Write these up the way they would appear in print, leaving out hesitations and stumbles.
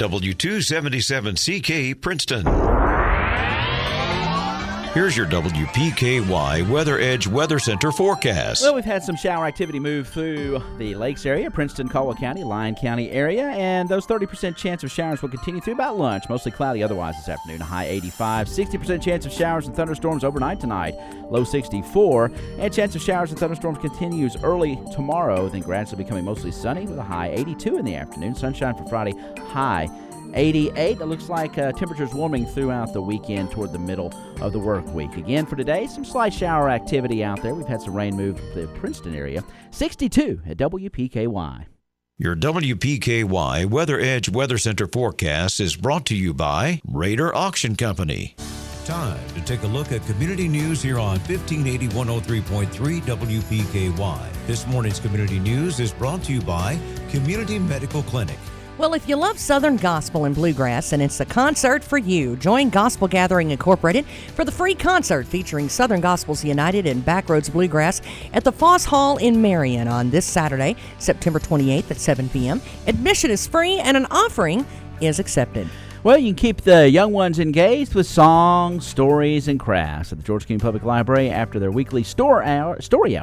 W277CK Princeton. Here's your WPKY Weather Edge Weather Center forecast. Well, we've had some shower activity move through the Lakes area, Princeton, Caldwell County, Lyon County area, and those 30% chance of showers will continue through about lunch. Mostly cloudy otherwise this afternoon, a high 85. 60% chance of showers and thunderstorms overnight tonight, low 64. And chance of showers and thunderstorms continues early tomorrow, then gradually becoming mostly sunny with a high 82 in the afternoon. Sunshine for Friday, high 88. It looks like temperatures warming throughout the weekend toward the middle of the work week. Again, for today, some slight shower activity out there. We've had some rain move to the Princeton area. 62 at WPKY. Your WPKY Weather Edge Weather Center forecast is brought to you by Raider Auction Company. Time to take a look at community news here on 1580 103.3 WPKY. This morning's community news is brought to you by Community Medical Clinic. Well, if you love Southern Gospel and Bluegrass, and it's a concert for you, join Gospel Gathering Incorporated for the free concert featuring Southern Gospels United and Backroads Bluegrass at the Foss Hall in Marion on this Saturday, September 28th at 7 p.m. Admission is free and an offering is accepted. Well, you can keep the young ones engaged with songs, stories, and crafts at the Georgia County Public Library after their weekly Story Hour. Story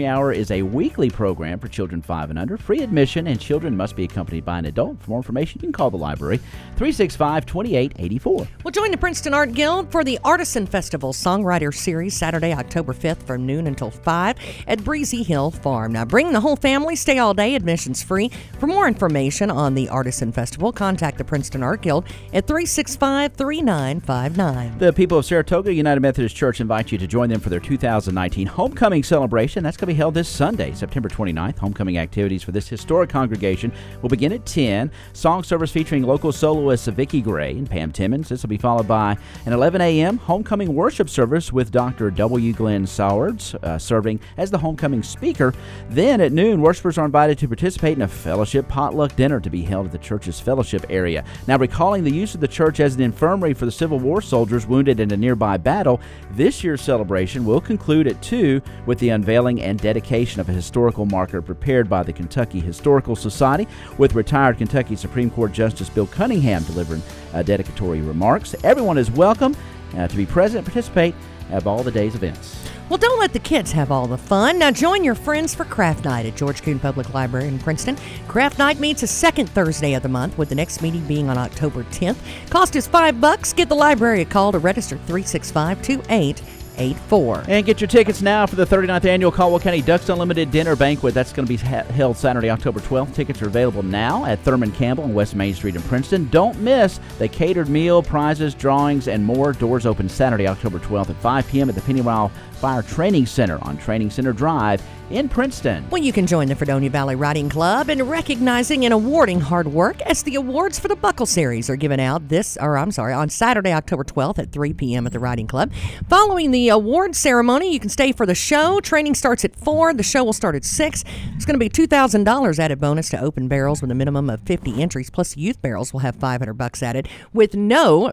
Hour is a weekly program for children 5 and under. Free admission, and children must be accompanied by an adult. For more information, you can call the library, 365-2884. Well, join the Princeton Art Guild for the Artisan Festival Songwriter Series Saturday, October 5th from noon until 5 at Breezy Hill Farm. Now, bring the whole family, stay all day, admissions free. For more information on the Artisan Festival, contact the Princeton Art Guild at 365-3959. The people of Saratoga United Methodist Church invite you to join them for their 2019 Homecoming Celebration. That's going to be held this Sunday, September 29th. Homecoming activities for this historic congregation will begin at 10. Song service featuring local soloists Vicki Gray and Pam Timmons. This will be followed by an 11 a.m. homecoming worship service with Dr. W. Glenn Sowards serving as the homecoming speaker. Then at noon, worshipers are invited to participate in a fellowship potluck dinner to be held at the church's fellowship area. Now, recalling the use of the church as an infirmary for the Civil War soldiers wounded in a nearby battle, this year's celebration will conclude at 2 with the unveiling and dedication of a historical marker prepared by the Kentucky Historical Society, with retired Kentucky Supreme Court Justice Bill Cunningham delivering dedicatory remarks. Everyone is welcome to be present and participate at all the day's events. Well, don't let the kids have all the fun. Now join your friends for Craft Night at George Coon Public Library in Princeton. Craft Night meets the second Thursday of the month, with the next meeting being on October 10th. Cost is $5. Give the library a call to register, 365-2884. And get your tickets now for the 39th Annual Caldwell County Ducks Unlimited Dinner Banquet. That's going to be held Saturday, October 12th. Tickets are available now at Thurman Campbell on West Main Street in Princeton. Don't miss the catered meal, prizes, drawings, and more. Doors open Saturday, October 12th at 5 p.m. at the Pennywile Fire Training Center on Training Center Drive in Princeton. Well, you can join the Fredonia Valley Riding Club in recognizing and awarding hard work, as the awards for the Buckle Series are given out on Saturday, October 12th at 3 p.m. at the Riding Club. Following the award ceremony, you can stay for the show. Training starts at 4. The show will start at 6. It's going to be $2,000 added bonus to open barrels with a minimum of 50 entries, plus youth barrels will have $500 added with no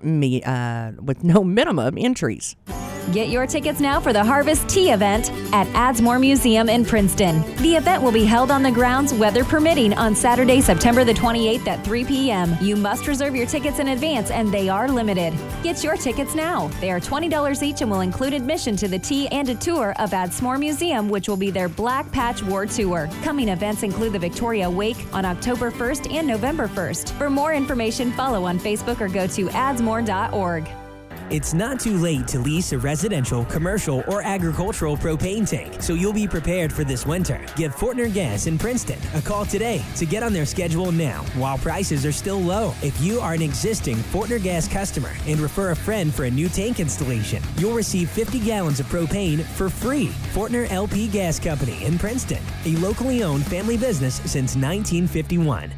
minimum entries. Get your tickets now for the Harvest Tea event at Adsmore Museum in Princeton. The event will be held on the grounds, weather permitting, on Saturday, September the 28th at 3 p.m. You must reserve your tickets in advance, and they are limited. Get your tickets now. They are $20 each and will include admission to the tea and a tour of Adsmore Museum, which will be their Black Patch War Tour. Coming events include the Victoria Wake on October 1st and November 1st. For more information, follow on Facebook or go to adsmore.org. It's not too late to lease a residential, commercial, or agricultural propane tank, so you'll be prepared for this winter. Give Fortner Gas in Princeton a call today to get on their schedule now while prices are still low. If you are an existing Fortner Gas customer and refer a friend for a new tank installation, you'll receive 50 gallons of propane for free. Fortner LP Gas Company in Princeton, a locally owned family business since 1951.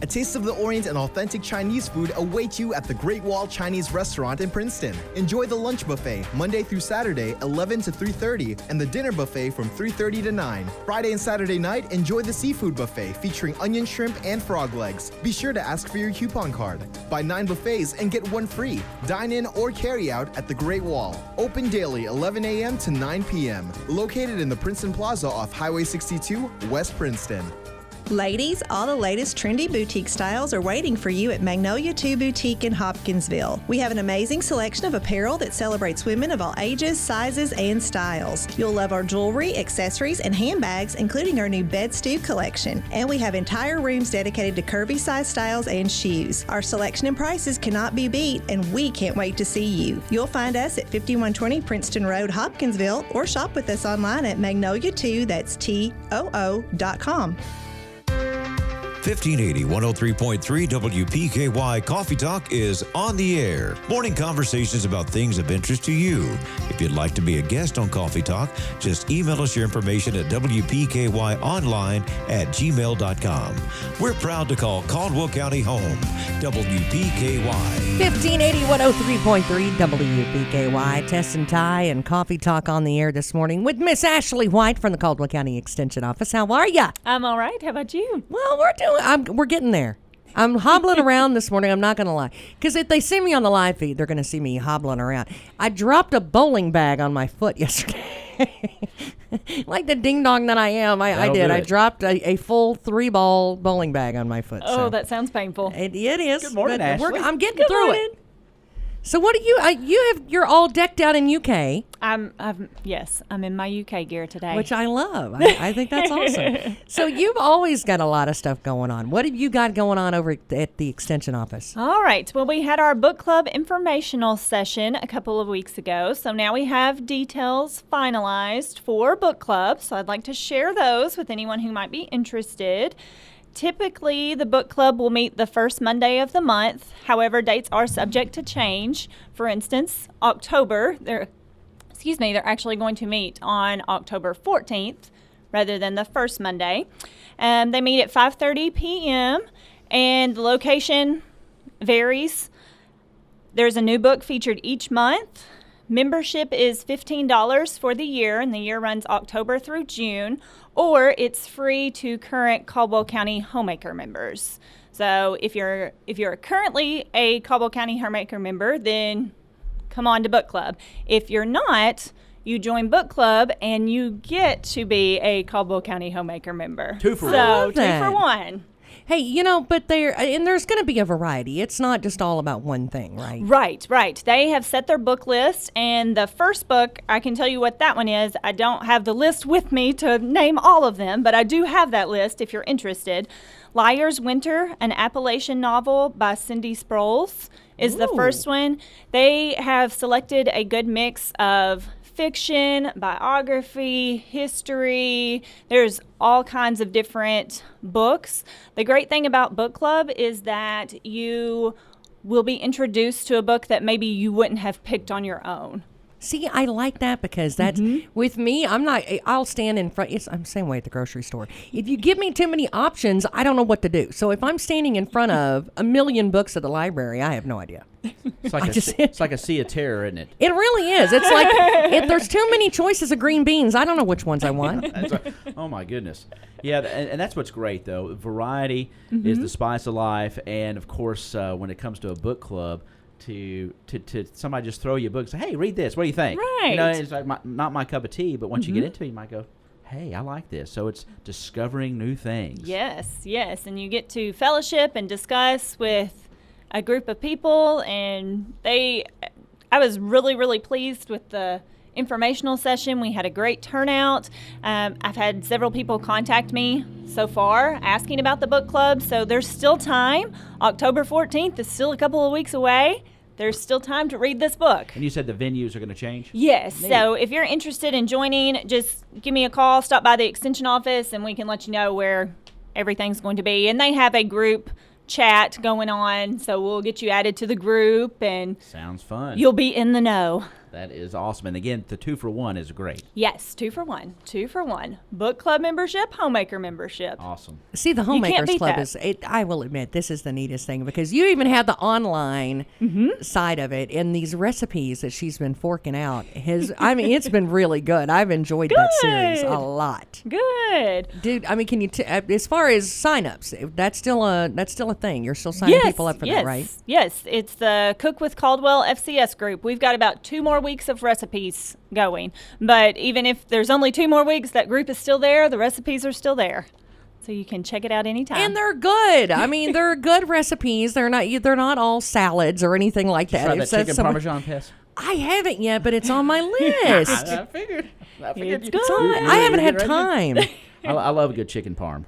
A taste of the Orient and authentic Chinese food await you at the Great Wall Chinese Restaurant in Princeton. Enjoy the lunch buffet Monday through Saturday, 11 to 3:30, and the dinner buffet from 3:30 to 9. Friday and Saturday night, enjoy the seafood buffet featuring onion shrimp and frog legs. Be sure to ask for your coupon card. Buy 9 buffets and get 1 free. Dine in or carry out at the Great Wall. Open daily, 11 a.m. to 9 p.m. Located in the Princeton Plaza off Highway 62, West Princeton. Ladies, all the latest trendy boutique styles are waiting for you at Magnolia 2 Boutique in Hopkinsville. We have an amazing selection of apparel that celebrates women of all ages, sizes, and styles. You'll love our jewelry, accessories, and handbags, including our new bed stew collection. And we have entire rooms dedicated to curvy size styles and shoes. Our selection and prices cannot be beat, and we can't wait to see you. You'll find us at 5120 Princeton Road, Hopkinsville, or shop with us online at Magnolia2, that's TOO.com. 1580 103.3 WPKY Coffee Talk is on the air. Morning conversations about things of interest to you. If you'd like to be a guest on Coffee Talk, just email us your information at WPKYonline@gmail.com. We're proud to call Caldwell County home. WPKY. 1580 103.3 WPKY. Tess and Ty and Coffee Talk on the air this morning with Miss Ashley White from the Caldwell County Extension Office. How are ya? I'm all right. How about you? Well, we're getting there. I'm hobbling around this morning. I'm not going to lie. Because if they see me on the live feed, they're going to see me hobbling around. I dropped a bowling bag on my foot yesterday. Like the ding-dong that I am, I did. I dropped a full 3-ball bowling bag on my foot. Oh, so. that sounds painful. It is. Good morning, Ashley. I'm getting through it. So what do you're all decked out in UK. I'm in my UK gear today. Which I love. I think that's awesome. So you've always got a lot of stuff going on. What have you got going on over at the Extension office? All right. Well, we had our book club informational session a couple of weeks ago. So now we have details finalized for book club. So I'd like to share those with anyone who might be interested. Typically, the book club will meet the first Monday of the month. However, dates are subject to change. For instance, they're actually going to meet on October 14th rather than the first Monday. They meet at 5:30 p.m. and the location varies. There's a new book featured each month. Membership is $15 for the year, and the year runs October through June, or it's free to current Caldwell County Homemaker members. So if you're currently a Caldwell County Homemaker member, then come on to book club. If you're not, you join book club and you get to be a Caldwell County Homemaker member. 2 for 1. So 2 for 1. Hey, but there's going to be a variety. It's not just all about one thing, right? Right. They have set their book list, and the first book, I can tell you what that one is. I don't have the list with me to name all of them, but I do have that list if you're interested. Liar's Winter, an Appalachian novel by Cindy Sproles, is the first one. They have selected a good mix of fiction, biography, history. There's all kinds of different books. The great thing about book club is that you will be introduced to a book that maybe you wouldn't have picked on your own. See, I like that because that's with me. I'll stand in front. I'm the same way at the grocery store. If you give me too many options, I don't know what to do. So if I'm standing in front of a million books at the library, I have no idea. It's like a sea of terror, isn't it? It really is. It's like if there's too many choices of green beans, I don't know which ones I want. Oh my goodness. Yeah, and that's what's great though. Variety is the spice of life, and of course, when it comes to a book club, to somebody just throw you a book and say, hey, read this. What do you think? Right. It's like not my cup of tea, but once you get into it, you might go, hey, I like this. So it's discovering new things. Yes. And you get to fellowship and discuss with a group of people, and I was really, really pleased with the informational session. We had a great turnout. I've had several people contact me so far asking about the book club, so there's still time. October 14th is still a couple of weeks away. There's still time to read this book. And you said the venues are going to change? Yes. Neat. So if you're interested in joining, just give me a call, stop by the Extension office, and we can let you know where everything's going to be. And they have a group chat going on, so we'll get you added to the group, and sounds fun. You'll be in the know. That is awesome. And again, the 2 for 1 is great. Yes, 2 for 1. 2 for 1. Book club membership, homemaker membership. Awesome. See, the Homemakers Club that. I will admit, this is the neatest thing because you even have the online side of it, and these recipes that she's been forking out. It's been really good. I've enjoyed that series a lot. Good. Dude, can you, as far as signups, that's still a thing. You're still signing people up for that, right? Yes. It's the Cook with Caldwell FCS group. We've got about 2 more weeks of recipes going, but even if there's only 2 more weeks, that group is still there. The recipes are still there. So you can check it out anytime. And they're good. I mean, they're good recipes. They're not all salads or anything like that. Try that chicken Parmesan pest. I haven't yet, but it's on my list. I figured It's you- good. I haven't had time. I love a good chicken parm.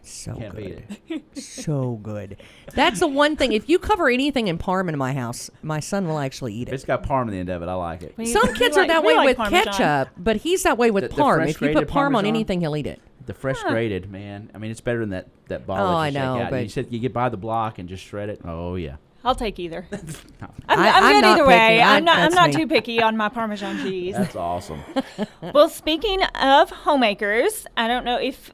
So Can't beat good. So good. That's the one thing. If you cover anything in parm in my house, my son will actually eat If it's it. got parm in the end of it, I like it. Some kids are that way with Parmesan. ketchup, but he's that way with The parm. fresh If you put grated parm on Parmesan? anything, he'll eat it. The fresh grated, man. I mean, it's better than that ball Oh, that I you shake know, out. but- You said you get by the block and just shred it. Oh yeah. I'll take either. I'm I'm good not either way. picky. I'm That's not me. too picky on my Parmesan cheese. That's awesome. Well, speaking of homemakers, I don't know if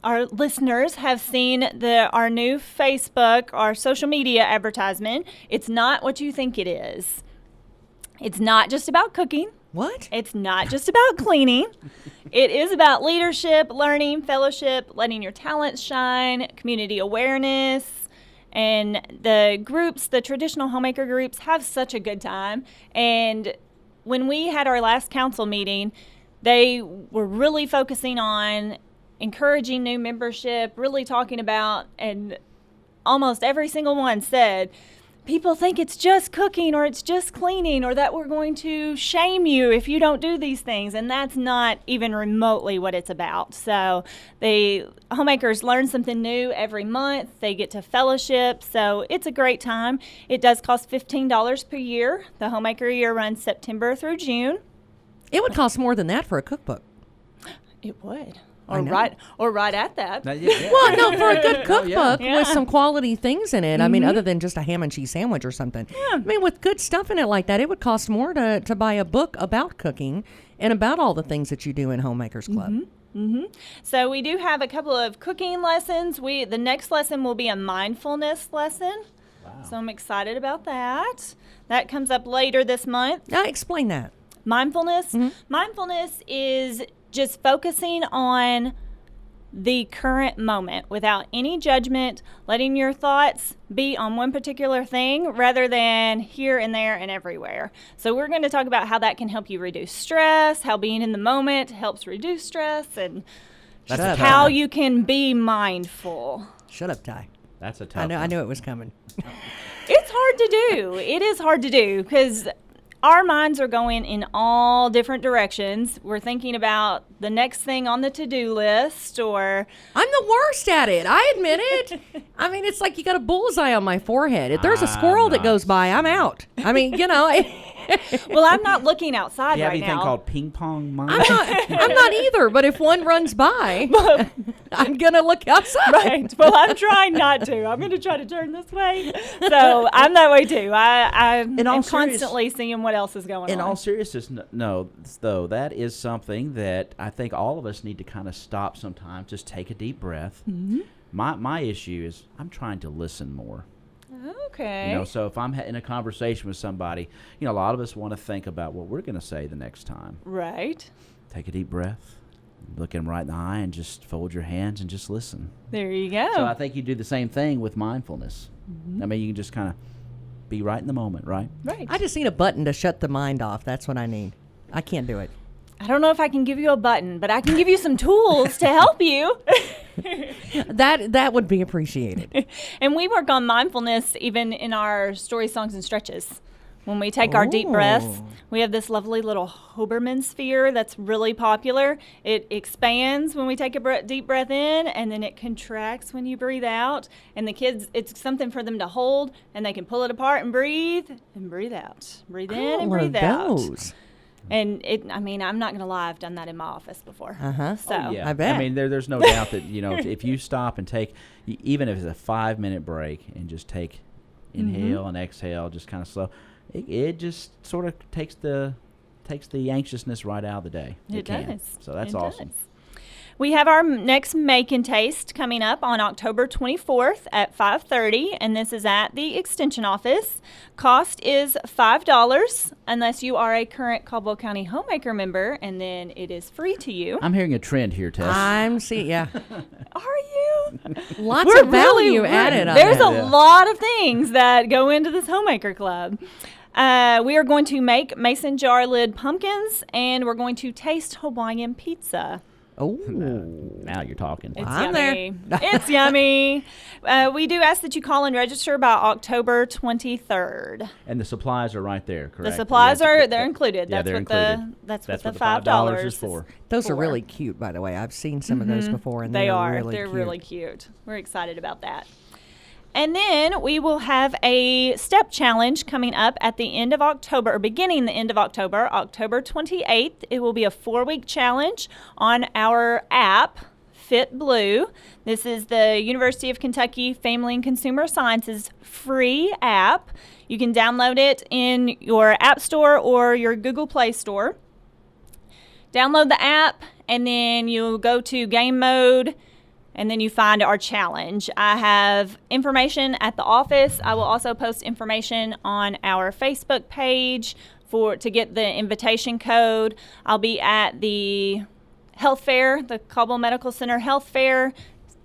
our listeners have seen our new Facebook, our social media advertisement. It's not what you think it is. It's not just about cooking. What? It's not just about cleaning. It is about leadership, learning, fellowship, letting your talents shine, community awareness. And the groups, the traditional homemaker groups, have such a good time. And when we had our last council meeting, they were really focusing on encouraging new membership, really talking about, and almost every single one said, people think it's just cooking or it's just cleaning or that we're going to shame you if you don't do these things. And that's not even remotely what it's about. So homemakers learn something new every month. They get to fellowship. So it's a great time. It does cost $15 per year. The homemaker year runs September through June. It would cost more than that for a cookbook. It would. I know. Right at that. Well, no, for a good cookbook Yeah. with some quality things in it. I mean, other than just a ham and cheese sandwich or something. I mean, with good stuff in it like that, it would cost more to buy a book about cooking and about all the things that you do in Homemakers Club. So we do have a couple of cooking lessons. The next lesson will be a mindfulness lesson. Wow. So I'm excited about that. That comes up later this month. Now, explain that. Mindfulness. Mindfulness is just focusing on the current moment without any judgment, letting your thoughts be on one particular thing rather than here and there and everywhere. So we're going to talk about how that can help you reduce stress, how being in the moment helps reduce stress, and just how you can be mindful. Shut up, Ty. That's a tough I one. knew it was coming. It's hard to do. It is hard to do because our minds are going in all different directions. We're thinking about the next thing on the to-do list, or I'm the worst at it. I admit it. I mean, it's like you got a bullseye on my forehead. If there's a squirrel that goes by, I'm out. I mean, well, I'm not looking outside Do you have right anything now. called ping pong mind? I'm not either. But if one runs by, I'm gonna look outside. Right. Well, I'm trying not to. I'm going to try to turn this way. So I'm that way too. I'm constantly seeing what else is going on. In all seriousness, no, though, that is something that I think all of us need to kind of stop sometimes. Just take a deep breath. My issue is I'm trying to listen more. Okay. You know, so if I'm in a conversation with somebody, you know, a lot of us want to think about what we're going to say the next time. Right. Take a deep breath, look him right in the eye, and just fold your hands and just listen. There you go. So I think you do the same thing with mindfulness. I mean, you can just kind of be right in the moment, right? Right. I just need a button to shut the mind off. That's what I need. I can't do it. I don't know if I can give you a button, but I can give you some tools to help you. That would be appreciated. And we work on mindfulness even in our story, songs, and stretches. When we take our deep breaths, we have this lovely little Hoberman sphere that's really popular. It expands when we take a deep breath in, and then it contracts when you breathe out. And the kids, it's something for them to hold, and they can pull it apart and breathe out. Breathe in and breathe out. Those. And I'm not going to lie, I've done that in my office before. So, Yeah. I bet. I mean, there's no doubt that, you know, if you stop and take, even if it's a 5-minute break and just take inhale and exhale, just kind of slow, it just sort of takes the anxiousness right out of the day. It can. does. So that's It awesome. does. We have our next Make and Taste coming up on October 24th at 5:30, and this is at the Extension Office. Cost is $5 unless you are a current Caldwell County Homemaker member, and then it is free to you. I'm hearing a trend here, Tess. Yeah. Are you? Lots of value added on There's that. a lot of things that go into this Homemaker Club. We are going to make mason jar lid pumpkins, and we're going to taste Hawaiian pizza. Oh, Now you're talking. It's I'm yummy. It's yummy. We do ask that you call and register by October 23rd. And the supplies are right there, correct? The supplies they're included. Yeah, That's they're what included. That's That's what what the $5 is for. those are really cute, by the way. I've seen some of those before, and They they're are. really They're cute. really cute. We're excited about that. And then we will have a step challenge coming up at the end of October, or beginning the end of October, October 28th. It will be a 4-week challenge on our app, Fit Blue. This is the University of Kentucky Family and Consumer Sciences free app. You can download it in your App Store or your Google Play Store. Download the app, and then you go to game mode, and then you find our challenge. I have information at the office. I will also post information on our Facebook page to get the invitation code. I'll be at the health fair, the Caldwell Medical Center health fair,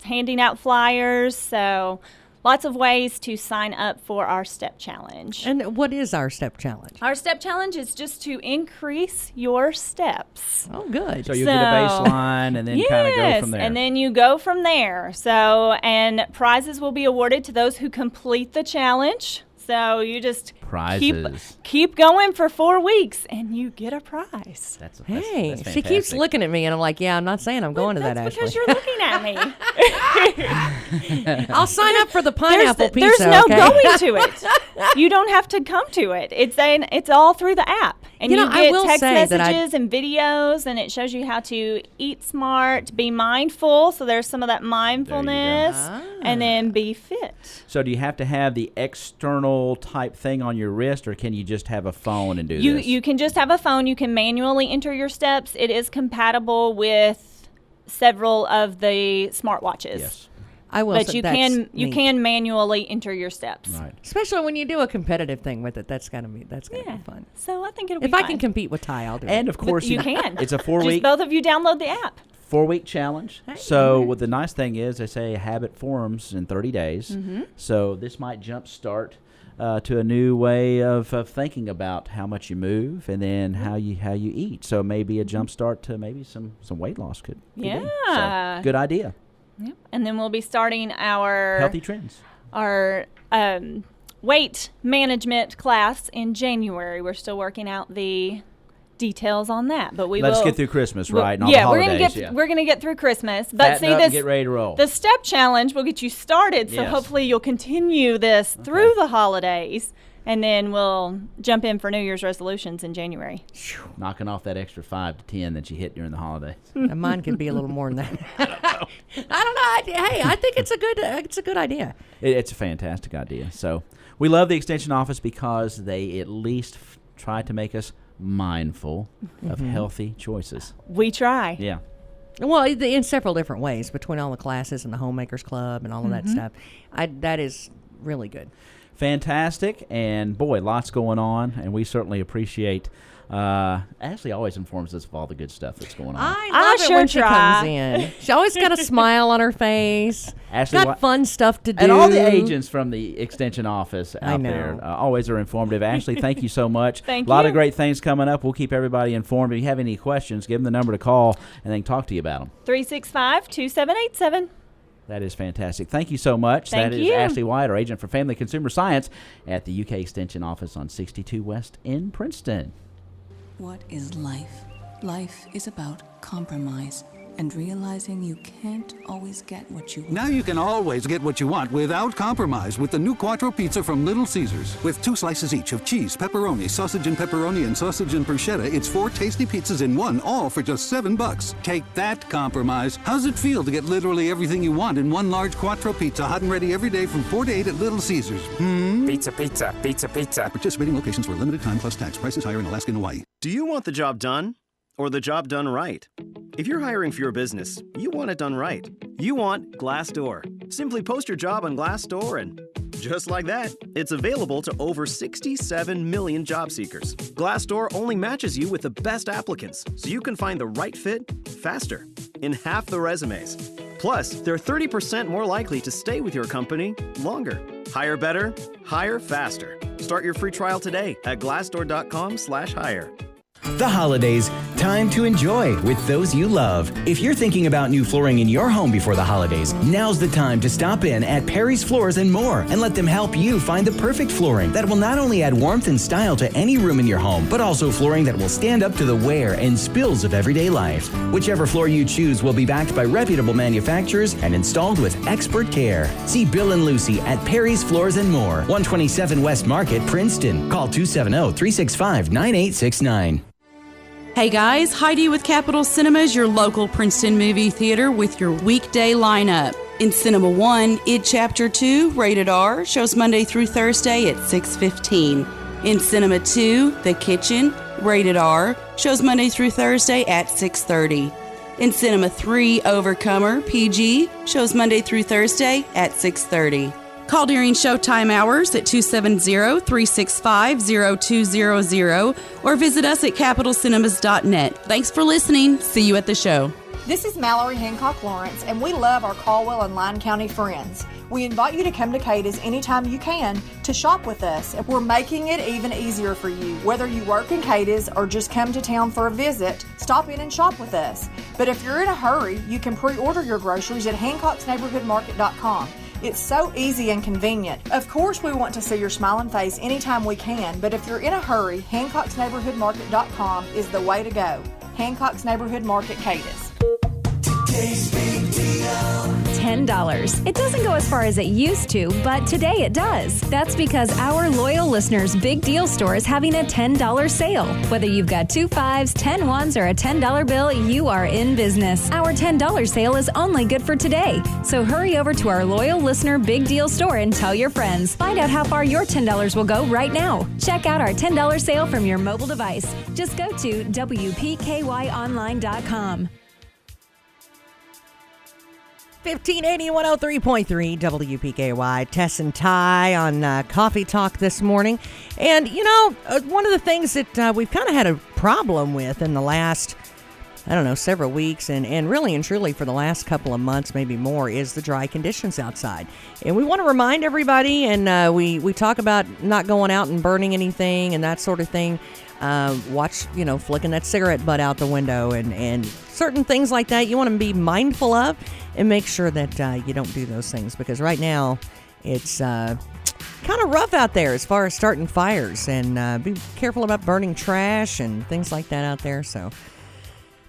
handing out flyers. So lots of ways to sign up for our step challenge. And what is our step challenge? Our step challenge is just to increase your steps. Oh, good. So you'll get a baseline and then kind of go from there. And then you go from there. So, and prizes will be awarded to those who complete the challenge. So you just keep going for 4 weeks, and you get a prize. That's Hey, that's she keeps fantastic. looking at me, and I'm like, yeah, I'm not saying I'm going to that, That's Ashley. because you're looking at me. I'll sign up for the pineapple pizza. There's no okay? going to it. You don't have to come to it. It's all through the app. And You you, know, I will get text say that messages and videos, and it shows you how to eat smart, be mindful. So there's some of that mindfulness, and then be fit. So do you have to have the external type thing on your wrist, or can you just have a phone and do this? You can just have a phone. You can manually enter your steps. It is compatible with several of the smartwatches. Yes. I will But say you that's neat. can manually enter your steps. Right. Especially when you do a competitive thing with it. That's gonna be fun. So I think it'll be If I fun. can compete with Ty, I'll do And it. of course, you can. It's a Just 4-week both of you download the app. 4-week challenge. So what the nice thing is, they say a habit forms in 30 days. Mm-hmm. So this might jumpstart to a new way of thinking about how much you move and then how you eat. So maybe a jumpstart to maybe some weight loss could be. Yeah. So, good idea. Yep. And then we'll be starting our Healthy trends. our weight management class in January. We're still working out the details on that, but Let's will get through Christmas, we'll- right? And all yeah, the we're holidays. we're gonna get through Christmas. But Fatten see up this and get ready to roll. the step challenge will get you started, so Yes. hopefully you'll continue this through the holidays, and then we'll jump in for New Year's resolutions in January. Knocking off that extra 5 to 10 that you hit during the holidays. And mine could be a little more than that. I don't know. Hey, I think it's a good idea. It's a fantastic idea. So we love the Extension Office because they at least try to make us mindful of healthy choices. We try. Yeah. Well, in several different ways between all the classes and the Homemakers Club and all of that stuff. That is really good. Fantastic. And boy, lots going on. And we certainly appreciate Ashley always informs us of all the good stuff that's going on. I love it sure when she try. comes in. She always got a smile on her face. Ashley, Got fun stuff to do. and all the agents from the Extension Office out know. there always are informative. Ashley, thank you so much. Thank A lot you. of great things coming up. We'll keep everybody informed. If you have any questions, give them the number to call and they can talk to you about them. 365-2787. That is fantastic. Thank you so much. Thank That is you. Ashley White, our agent for Family Consumer Science at the UK Extension Office on 62 West in Princeton. What is life? Life is about compromise and realizing you can't always get what you want. Now you can always get what you want without compromise with the new Quattro Pizza from Little Caesars. With 2 slices each of cheese, pepperoni, sausage and pepperoni, and sausage and bruschetta, it's 4 tasty pizzas in one, all for just $7. Take that compromise. How's it feel to get literally everything you want in one large Quattro Pizza, hot and ready every day from 4 to 8 at Little Caesars? Pizza, pizza, pizza, pizza. Participating locations for a limited time plus tax. Prices higher in Alaska and Hawaii. Do you want the job done or the job done right? If you're hiring for your business, you want it done right. You want Glassdoor. Simply post your job on Glassdoor and just like that, it's available to over 67 million job seekers. Glassdoor only matches you with the best applicants, so you can find the right fit faster, in half the resumes. Plus, they're 30% more likely to stay with your company longer. Hire better, hire faster. Start your free trial today at glassdoor.com/hire. The holidays. time to enjoy with those you love. If you're thinking about new flooring in your home before the holidays, now's the time to stop in at Perry's Floors and More and let them help you find the perfect flooring that will not only add warmth and style to any room in your home, but also flooring that will stand up to the wear and spills of everyday life. Whichever floor you choose will be backed by reputable manufacturers and installed with expert care. See Bill and Lucy at Perry's Floors and More, 127 West Market, Princeton. Call 270-365-9869. Hey guys, Heidi with Capitol Cinemas, your local Princeton movie theater with your weekday lineup. In Cinema 1, Id Chapter 2, rated R, shows Monday through Thursday at 6:15. In Cinema 2, The Kitchen, rated R, shows Monday through Thursday at 6:30. In Cinema 3, Overcomer, PG, shows Monday through Thursday at 6:30. Call during showtime hours at 270-365-0200 or visit us at capitalcinemas.net. Thanks for listening. See you at the show. This is Mallory Hancock Lawrence, and we love our Caldwell and Lyon County friends. We invite you to come to Cada's anytime you can to shop with us. We're making it even easier for you. Whether you work in Cada's or just come to town for a visit, stop in and shop with us. But if you're in a hurry, you can pre-order your groceries at hancocksneighborhoodmarket.com. It's so easy and convenient. Of course, we want to see your smiling face anytime we can, but if you're in a hurry, hancocksneighborhoodmarket.com is the way to go. Hancock's Neighborhood Market, Cada's. $10. It doesn't go as far as it used to, but today it does. That's because our loyal listeners' Big Deal Store is having a $10 sale. Whether you've got 2 5s, 10 ones, or a $10 bill, you are in business. Our $10 sale is only good for today. So hurry over to our loyal listener Big Deal Store and tell your friends. Find out how far your $10 will go right now. Check out our $10 sale from your mobile device. Just go to WPKYonline.com. 1580 103.3 WPKY. Tess and Ty on Coffee Talk this morning. And, you know, one of the things that we've kind of had a problem with in the last, several weeks and really and truly for the last couple of months, maybe more, is the dry conditions outside. And we want to remind everybody, and we talk about not going out and burning anything and that sort of thing. Watch, flicking that cigarette butt out the window and certain things like that you want to be mindful of and make sure that you don't do those things, because right now it's kind of rough out there as far as starting fires, and be careful about burning trash and things like that out there. So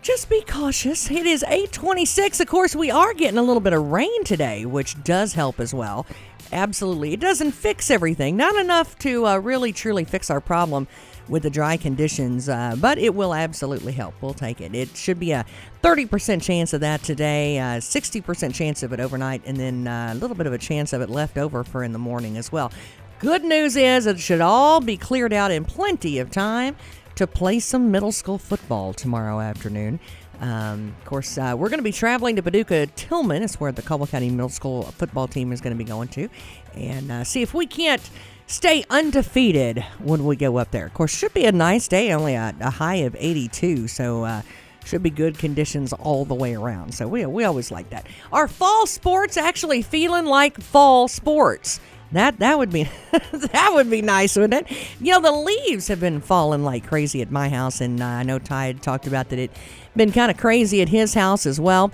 just be cautious. It is 8:26. Of course, we are getting a little bit of rain today, which does help as well. Absolutely. It doesn't fix everything. Not enough to really, truly fix our problem with the dry conditions, but it will absolutely help. We'll take it. It should be a 30% chance of that today, 60% chance of it overnight, and then a little bit of a chance of it left over for in the morning as well. Good news is it should all be cleared out in plenty of time to play some middle school football tomorrow afternoon. Of course, we're going to be traveling to Paducah Tillman. It's where the Caldwell County Middle School football team is going to be going to, and see if we can't stay undefeated when we go up there. Of course, should be a nice day, only a high of 82, so should be good conditions all the way around. So we always like that. Are fall sports actually feeling like fall sports? That would be that would be nice, wouldn't it? The leaves have been falling like crazy at my house, and I know Ty had talked about that. It been kind of crazy at his house as well.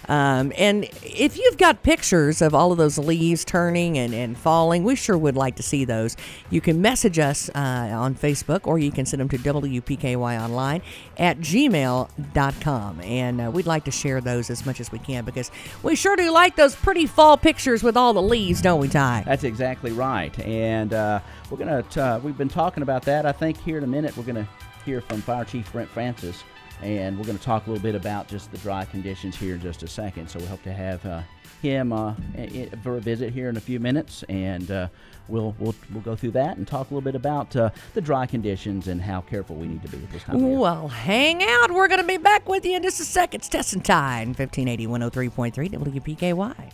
And if you've got pictures of all of those leaves turning and falling, we sure would like to see those. You can message us on Facebook, or you can send them to WPKYonline at gmail.com. And we'd like to share those as much as we can, because we sure do like those pretty fall pictures with all the leaves, don't we, Ty? That's exactly right. And we've been talking about that. I think here in a minute we're going to hear from Fire Chief Brent Francis. And we're going to talk a little bit about just the dry conditions here in just a second. So we hope to have him for a visit here in a few minutes, and we'll go through that and talk a little bit about the dry conditions and how careful we need to be at this time of year. Well, hang out. We're going to be back with you in just a second. It's Tess and Ty, 1580 103.3 WPKY.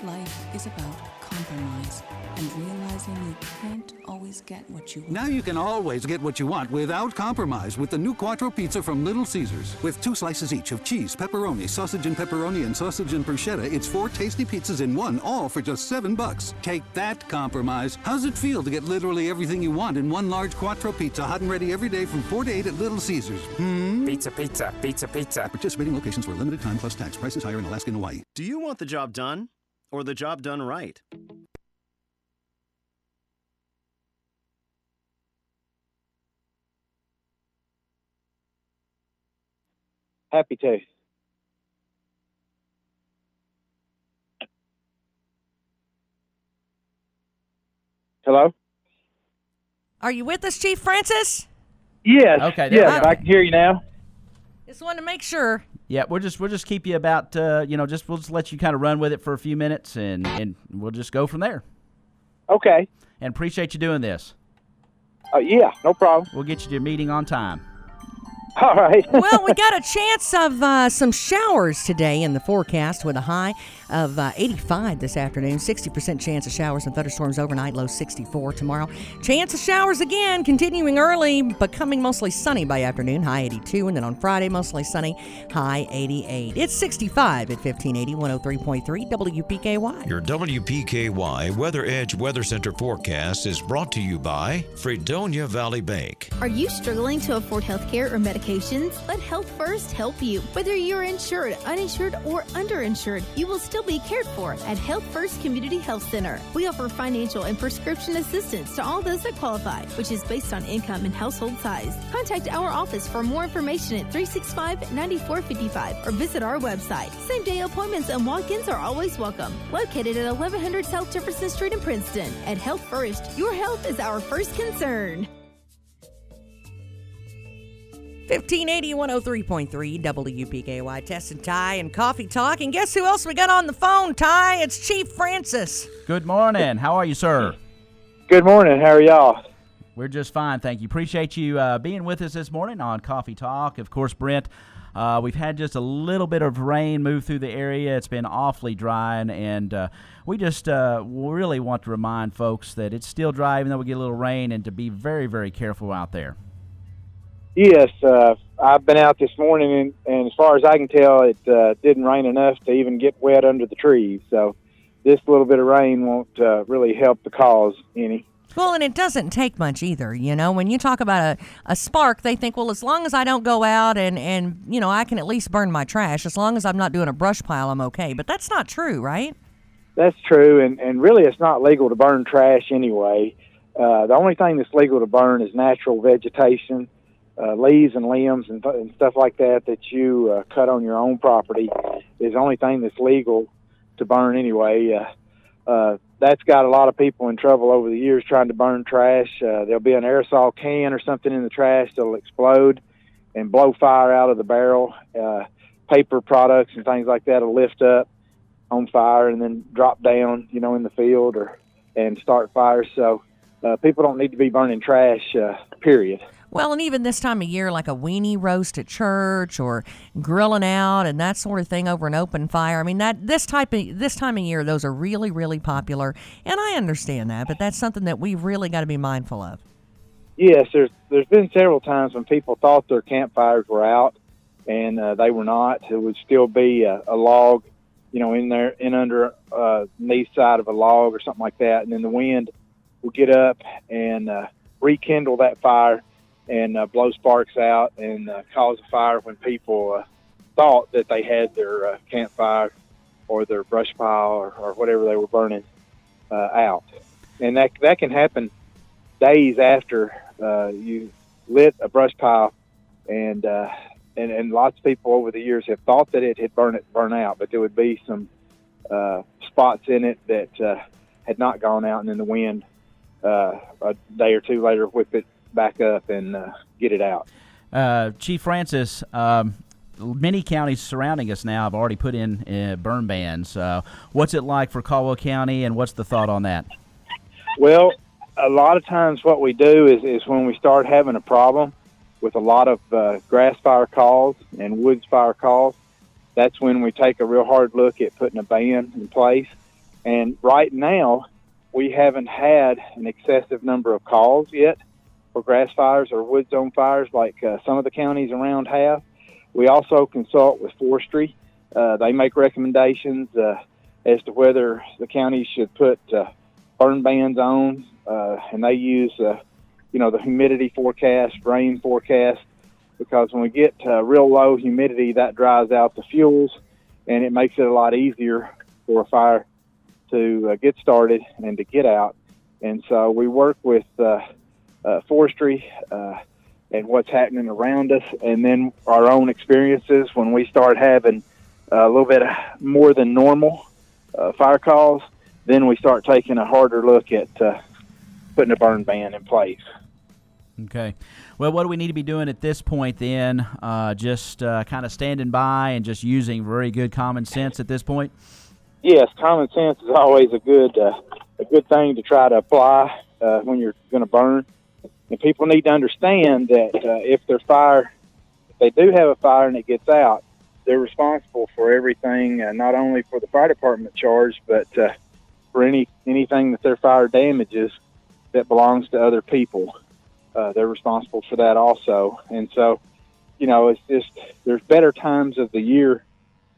life is about compromise and realizing you can't always get what you want. Now you can always get what you want without compromise with the new Quattro Pizza from Little Caesars. With 2 slices each of cheese, pepperoni, sausage and pepperoni, and sausage and bruschetta, it's 4 tasty pizzas in one, all for just $7. Take that, compromise. How's it feel to get literally everything you want in one large Quattro Pizza, hot and ready every day from 4 to 8 at Little Caesars? Pizza, pizza, pizza, pizza. Participating locations for a limited time plus tax. Prices higher in Alaska and Hawaii. Do you want the job done or the job done right? Happy to. Hello? Are you with us, Chief Francis? Yes. Okay. Yes, I can hear you now. Just wanted to make sure. Yeah, we'll just keep you about we'll just let you kind of run with it for a few minutes, and we'll just go from there. Okay. And appreciate you doing this. Yeah, no problem. We'll get you to your meeting on time. All right. Well, we got a chance of some showers today in the forecast with a high of 85 this afternoon. 60% chance of showers and thunderstorms overnight, low 64 tomorrow. Chance of showers again, continuing early, becoming mostly sunny by afternoon, high 82. And then on Friday, mostly sunny, high 88. It's 65 at 1580, 103.3 WPKY. Your WPKY Weather Edge Weather Center forecast is brought to you by Fredonia Valley Bank. Are you struggling to afford health care or medications? Let Health First help you. Whether you're insured, uninsured, or underinsured, you will still be cared for at Health First Community Health Center. We offer financial and prescription assistance to all those that qualify, which is based on income and household size. Contact our office for more information at 365-9455 or visit our website. Same-day appointments and walk-ins are always welcome. Located at 1100 South Jefferson Street in Princeton. At Health First, your health is our first concern. 1580, 103.3 WPKY. Tess and Ty and Coffee Talk. And guess who else we got on the phone, Ty? It's Chief Francis. Good morning. How are you, sir? Good morning. How are y'all? We're just fine, thank you. Appreciate you being with us this morning on Coffee Talk. Of course, Brent, we've had just a little bit of rain move through the area. It's been awfully dry, and we just really want to remind folks that it's still dry even though we get a little rain, and to be very, very careful out there. Yes, I've been out this morning, and as far as I can tell, it didn't rain enough to even get wet under the trees. So this little bit of rain won't really help the cause any. Well, and it doesn't take much either. You know, when you talk about a spark, they think, well, as long as I don't go out and I can at least burn my trash, as long as I'm not doing a brush pile, I'm okay. But that's not true, right? That's true, and really it's not legal to burn trash anyway. The only thing that's legal to burn is natural vegetation. Leaves and limbs and stuff like that you cut on your own property is the only thing that's legal to burn anyway. That's got a lot of people in trouble over the years trying to burn trash. There'll be an aerosol can or something in the trash that'll explode and blow fire out of the barrel. Paper products and things like that will lift up on fire and then drop down, in the field and start fires. So people don't need to be burning trash, period. Well, and even this time of year, like a weenie roast at church or grilling out and that sort of thing over an open fire. I mean, this time of year, those are really, really popular, and I understand that, but that's something that we've really got to be mindful of. Yes, there's been several times when people thought their campfires were out, and they were not. It would still be a log, in under the east side of a log or something like that, and then the wind would get up and rekindle that fire and blow sparks out and cause a fire when people thought that they had their campfire or their brush pile or whatever they were burning out. And that can happen days after you lit a brush pile, and lots of people over the years have thought that it had burn out, but there would be some spots in it that had not gone out, and then the wind a day or two later whip it back up and get it out. Chief Francis, many counties surrounding us now have already put in burn bans. What's it like for Caldwell County, and what's the thought on that? Well, a lot of times what we do is when we start having a problem with a lot of grass fire calls and woods fire calls, that's when we take a real hard look at putting a ban in place. And right now, we haven't had an excessive number of calls yet for grass fires or wood zone fires like some of the counties around have. We also consult with forestry. They make recommendations as to whether the county should put burn bans on, and they use, the humidity forecast, rain forecast, because when we get real low humidity, that dries out the fuels, and it makes it a lot easier for a fire to get started and to get out. And so we work with forestry and what's happening around us, and then our own experiences when we start having a little bit more than normal fire calls, then we start taking a harder look at putting a burn ban in place. Okay. Well, what do we need to be doing at this point then? Just kind of standing by and just using very good common sense at this point? Yes, common sense is always a good thing to try to apply when you're going to burn. And people need to understand that if they do have a fire and it gets out, they're responsible for everything, not only for the fire department charge, but for anything that their fire damages that belongs to other people. They're responsible for that also. And so, it's just, there's better times of the year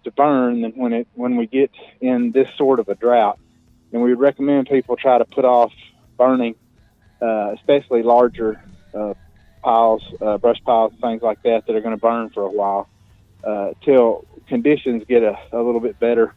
to burn than when we get in this sort of a drought. And we would recommend people try to put off burning, especially larger piles, brush piles, things like that are going to burn for a while, till conditions get a little bit better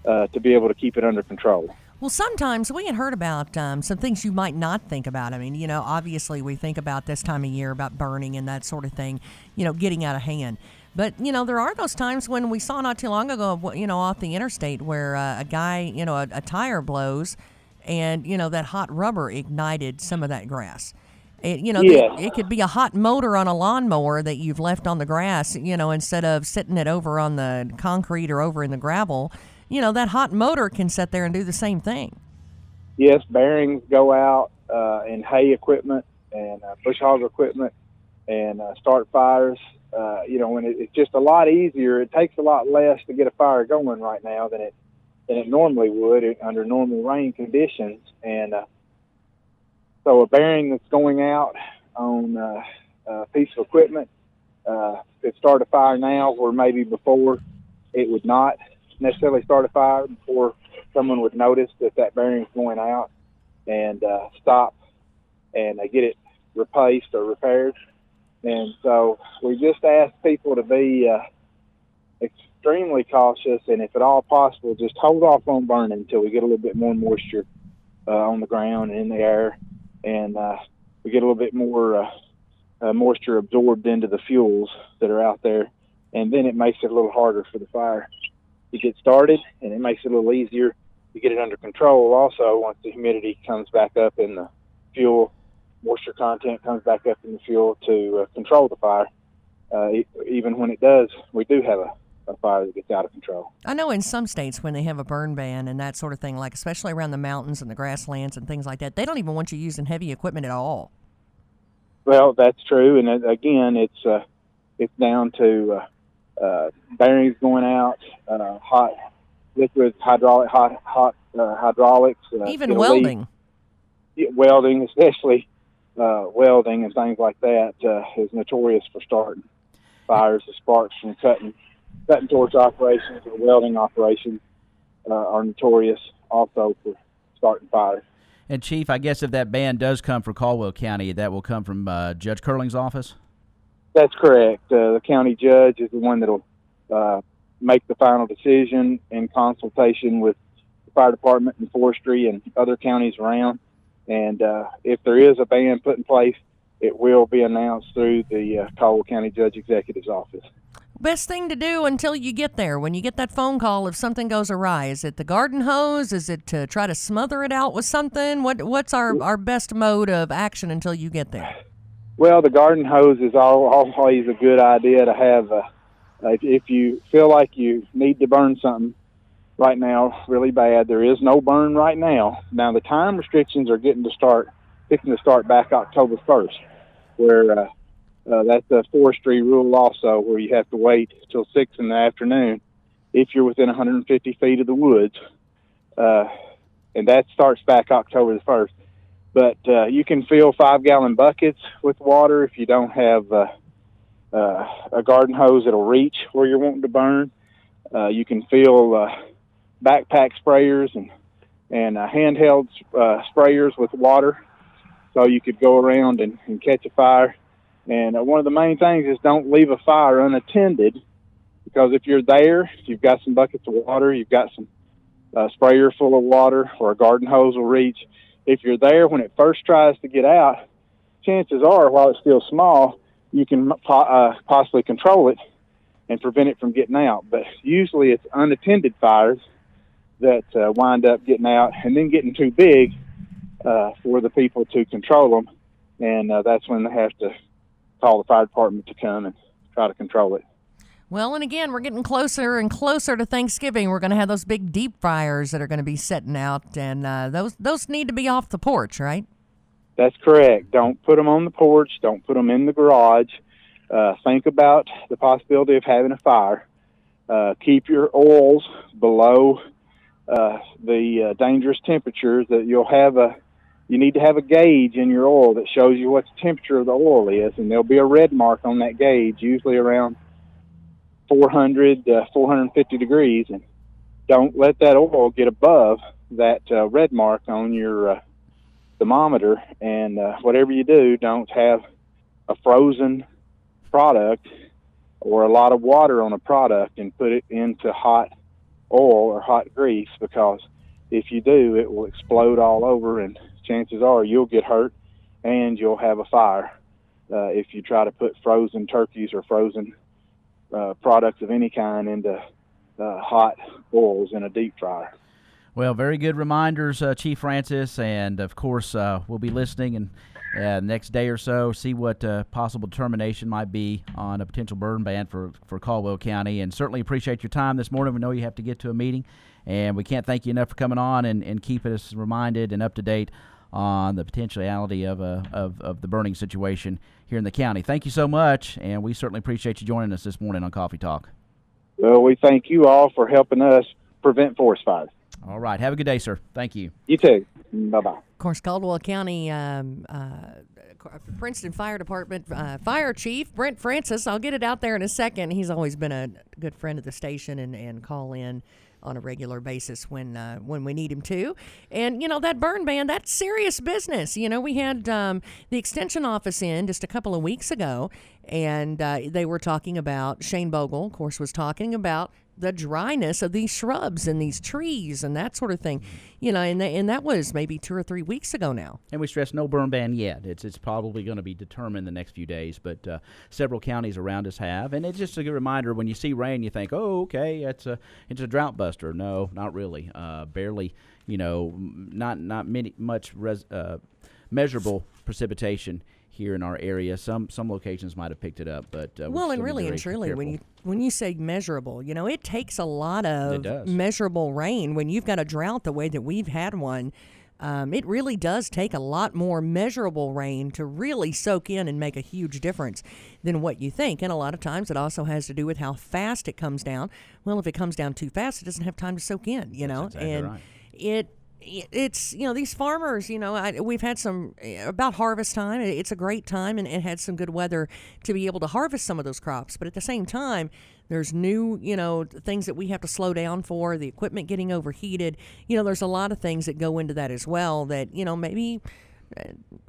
to be able to keep it under control. Well, sometimes we had heard about some things you might not think about. I mean, obviously we think about this time of year about burning and that sort of thing, getting out of hand. But, there are those times when we saw not too long ago, off the interstate where a guy, a tire blows and, that hot rubber ignited some of that grass. It could be a hot motor on a lawnmower that you've left on the grass, instead of sitting it over on the concrete or over in the gravel. That hot motor can sit there and do the same thing. Yes, bearings go out in hay equipment and bush hog equipment and start fires. When it's just a lot easier, it takes a lot less to get a fire going right now than it normally would under normal rain conditions. And so a bearing that's going out on a piece of equipment could start a fire now where maybe before it would not necessarily start a fire, before someone would notice that bearing's going out and stop and get it replaced or repaired. And so we just ask people to be extremely cautious, and if at all possible, just hold off on burning until we get a little bit more moisture on the ground and in the air, and we get a little bit more moisture absorbed into the fuels that are out there, and then it makes it a little harder for the fire to get started, and it makes it a little easier to get it under control also once the humidity comes back up in the fuel, moisture content comes back up in the fuel to control the fire. Even when it does, we do have a fire that gets out of control. I know in some states when they have a burn ban and that sort of thing, like especially around the mountains and the grasslands and things like that, they don't even want you using heavy equipment at all. Well, that's true, and again, it's down to bearings going out, hot liquid hydraulics, even welding. Welding, especially welding and things like that, is notorious for starting fires. The sparks from cutting torch operations or welding operations are notorious also for starting fires. And Chief, I guess if that ban does come for Caldwell County, that will come from Judge Curling's office? That's correct. The county judge is the one that'll make the final decision in consultation with the fire department and forestry and other counties around. And if there is a ban put in place, it will be announced through the Caldwell County Judge Executive's office. Best thing to do until you get there, when you get that phone call if something goes awry, is it the garden hose? Is it to try to smother it out with something? What's our best mode of action until you get there? Well, the garden hose is always a good idea to have. If you feel like you need to burn something right now really bad, there is no burn right now. Now, the time restrictions are fixing to start back October 1st, where that's a forestry rule also, where you have to wait till 6 in the afternoon if you're within 150 feet of the woods and that starts back October the 1st. But you can fill 5-gallon buckets with water if you don't have a garden hose that'll reach where you're wanting to burn. You can fill backpack sprayers and handheld sprayers with water, so you could go around and catch a fire. And one of the main things is don't leave a fire unattended, because if you're there, if you've got some buckets of water, you've got some sprayer full of water, or a garden hose will reach. If you're there when it first tries to get out, chances are, while it's still small, you can possibly control it and prevent it from getting out. But usually it's unattended fires that wind up getting out and then getting too big for the people to control them. And that's when they have to call the fire department to come and try to control it. Well, and again, we're getting closer and closer to Thanksgiving. We're going to have those big deep fryers that are going to be setting out, and those need to be off the porch, right? That's correct. Don't put them on the porch. Don't put them in the garage. Think about the possibility of having a fire. Keep your oils below the dangerous temperatures. That you need to have a gauge in your oil that shows you what the temperature of the oil is, and there'll be a red mark on that gauge, usually around 400 450 degrees, and don't let that oil get above that red mark on your thermometer. And whatever you do, don't have a frozen product or a lot of water on a product and put it into hot oil or hot grease, because if you do, it will explode all over, and chances are you'll get hurt and you'll have a fire if you try to put frozen turkeys or frozen products of any kind into hot oils in a deep fryer. Well, very good reminders, Chief Francis, and of course we'll be listening and next day or so see what possible determination might be on a potential burn ban for Caldwell County. And certainly appreciate your time this morning. We know you have to get to a meeting, and we can't thank you enough for coming on and keeping us reminded and up to date on the potentiality of the burning situation here in the county. Thank you so much, and we certainly appreciate you joining us this morning on Coffee Talk. Well, we thank you all for helping us prevent forest fires. All right. Have a good day, sir. Thank you. You too. Bye-bye. Of course, Caldwell County Princeton Fire Department Fire Chief Brent Francis. I'll get it out there in a second. He's always been a good friend of the station and call in on a regular basis when we need him to. And, that burn ban, that's serious business. We had the Extension Office in just a couple of weeks ago, and they were talking about, Shane Bogle, of course, was talking about the dryness of these shrubs and these trees and that sort of thing, and that was maybe 2 or 3 weeks ago now. And we stress no burn ban yet. It's probably going to be determined the next few days, but several counties around us have. And it's just a good reminder, when you see rain, you think, oh, okay, it's a drought buster. No, not really. Barely, not much measurable precipitation here in our area. Some locations might have picked it up, but well, and really and truly, when you say measurable, it takes a lot of measurable rain. When you've got a drought the way that we've had one, it really does take a lot more measurable rain to really soak in and make a huge difference than what you think. And a lot of times it also has to do with how fast it comes down. Well, if it comes down too fast, it doesn't have time to soak in, That's exactly and right. It's these farmers, we've had some about harvest time. It's a great time, and it had some good weather to be able to harvest some of those crops. But at the same time, there's new, things that we have to slow down for, the equipment getting overheated. There's a lot of things that go into that as well that, maybe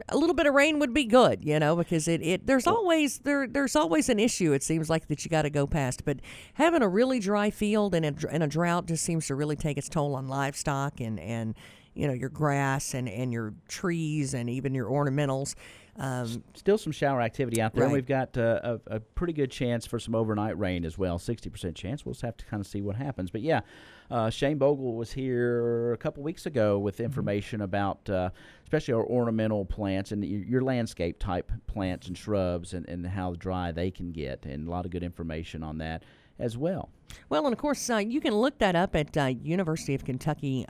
a little bit of rain would be good, because there's always an issue, it seems like, that you got to go past. But having a really dry field and a drought just seems to really take its toll on livestock and your grass and your trees and even your ornamentals. Still some shower activity out there. Right. We've got a pretty good chance for some overnight rain as well, 60% chance. We'll just have to kind of see what happens. But, yeah, Shane Bogle was here a couple weeks ago with information about especially our ornamental plants and your landscape-type plants and shrubs and how dry they can get, and a lot of good information on that. as well. Well, and of course, you can look that up at University of Kentucky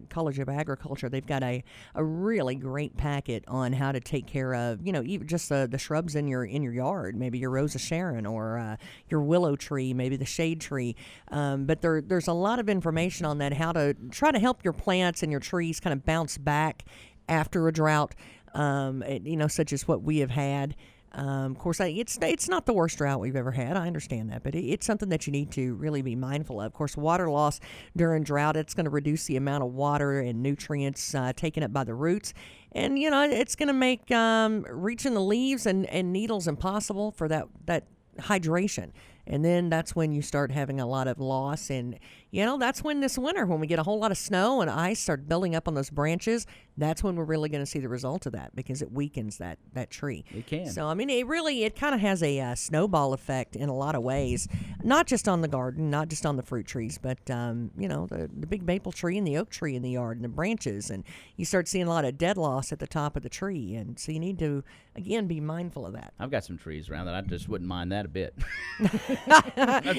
College of Agriculture. They've got a really great packet on how to take care of, even just the shrubs in your yard, maybe your Rose of Sharon or your willow tree, maybe the shade tree. But there's a lot of information on that, how to try to help your plants and your trees kind of bounce back after a drought, such as what we have had. Of course, it's not the worst drought we've ever had. I understand that, but it's something that you need to really be mindful of. Of course, water loss during drought, it's going to reduce the amount of water and nutrients taken up by the roots. And, it's going to make reaching the leaves and needles impossible for that hydration. And then that's when you start having a lot of loss. And, that's when this winter, when we get a whole lot of snow and ice start building up on those branches, that's when we're really going to see the result of that, because it weakens that tree. It can. So, it kind of has a snowball effect in a lot of ways, not just on the garden, not just on the fruit trees, but, the big maple tree and the oak tree in the yard and the branches. And you start seeing a lot of dead loss at the top of the tree. And so you need to, again, be mindful of that. I've got some trees around that I just wouldn't mind that a bit.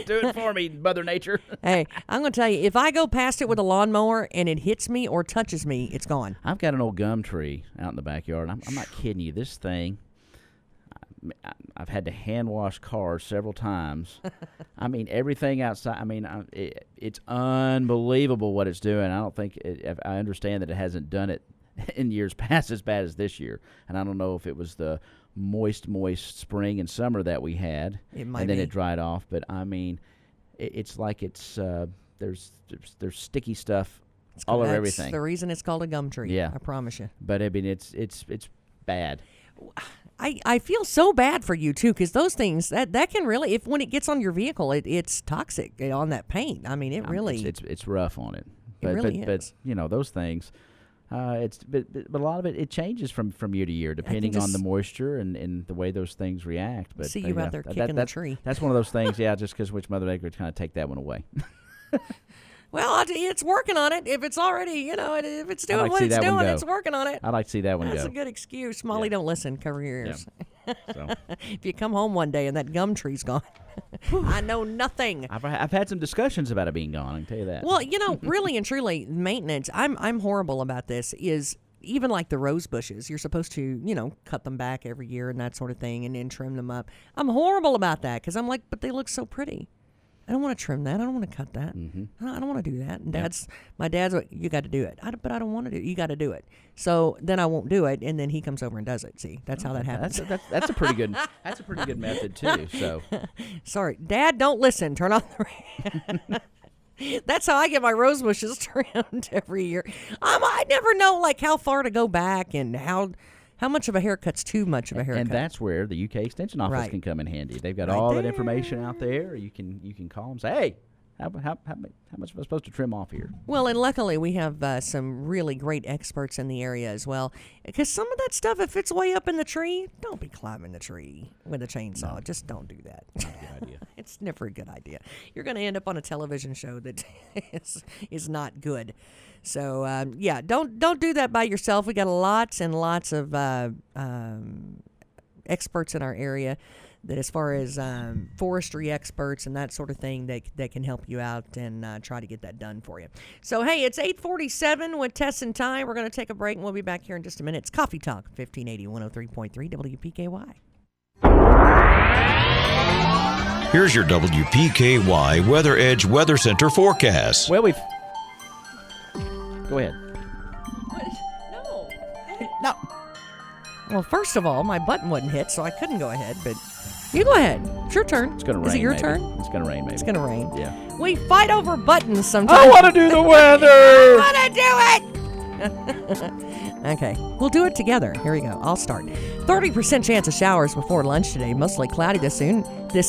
Do it for me, Mother Nature. Hey, I'm going to tell you, if I go past it with a lawnmower and it hits me or touches me, it's gone. I've got an old gum tree out in the backyard. I'm not kidding you. This thing, I've had to hand wash cars several times. Everything outside. It's unbelievable what it's doing. I don't think I understand that it hasn't done it in years past as bad as this year. And I don't know if it was the moist spring and summer that we had, and then it dried off. But it's like there's sticky stuff all over everything. That's the reason it's called a gum tree. Yeah, I promise you. But it's bad. I feel so bad for you too, because those things that can really, when it gets on your vehicle, it's toxic on that paint. Really it's rough on it. It really is. But those things. But a lot of it changes from year to year depending on the moisture and the way those things react. But see you out there kicking the tree. That's one of those things, just because which Mother Nature would kind of take that one away. Well, it's working on it. If it's already, if it's doing what it's doing, it's working on it. I'd like to see that one That's go. a good excuse. Molly, don't listen. Cover your ears. Yeah. So. If you come home one day and that gum tree's gone, I know nothing. I've had some discussions about it being gone. I can tell you that. Well, really and truly, maintenance. I'm horrible about this. Is even like the rose bushes, you're supposed to, cut them back every year and that sort of thing, and then trim them up. I'm horrible about that because I'm like, but they look so pretty. I don't want to trim that. I don't want to cut that. Mm-hmm. I don't want to do that. And my dad's like, you got to do it. But I don't want to do it. You got to do it. So then I won't do it, and then he comes over and does it. See, that's how that happens. That's a pretty good. That's a pretty good method too. So, sorry, Dad, don't listen. Turn off the radio. That's how I get my rose bushes trimmed every year. I never know how far to go back and how much of a haircut's too much of a haircut. And that's where the UK Extension Office can come in handy. They've got all that information out there. You can call them and say, hey, how much am I supposed to trim off here? Well, and luckily we have some really great experts in the area as well. Because some of that stuff, if it's way up in the tree, don't be climbing the tree with a chainsaw. No. Just don't do that. Not a good idea. It's never a good idea. You're going to end up on a television show that is not good. So, don't do that by yourself. We got lots and lots of experts in our area that, as far as forestry experts and that sort of thing, that can help you out and try to get that done for you. So, hey, it's 8:47 with Tess and Ty. We're going to take a break, and we'll be back here in just a minute. It's Coffee Talk, 1580 103.3 WPKY. Here's your WPKY Weather Edge Weather Center forecast. Well, Go ahead. No. Well, first of all, my button wasn't hit, so I couldn't go ahead, but you go ahead. It's your turn. It's going to rain. Is it your maybe. turn? It's going to rain, maybe. It's going to rain. Yeah. We fight over buttons sometimes. I want to do the weather. I want to do it. Okay, we'll do it together. Here we go. I'll start. 30% chance of showers before lunch today. Mostly cloudy this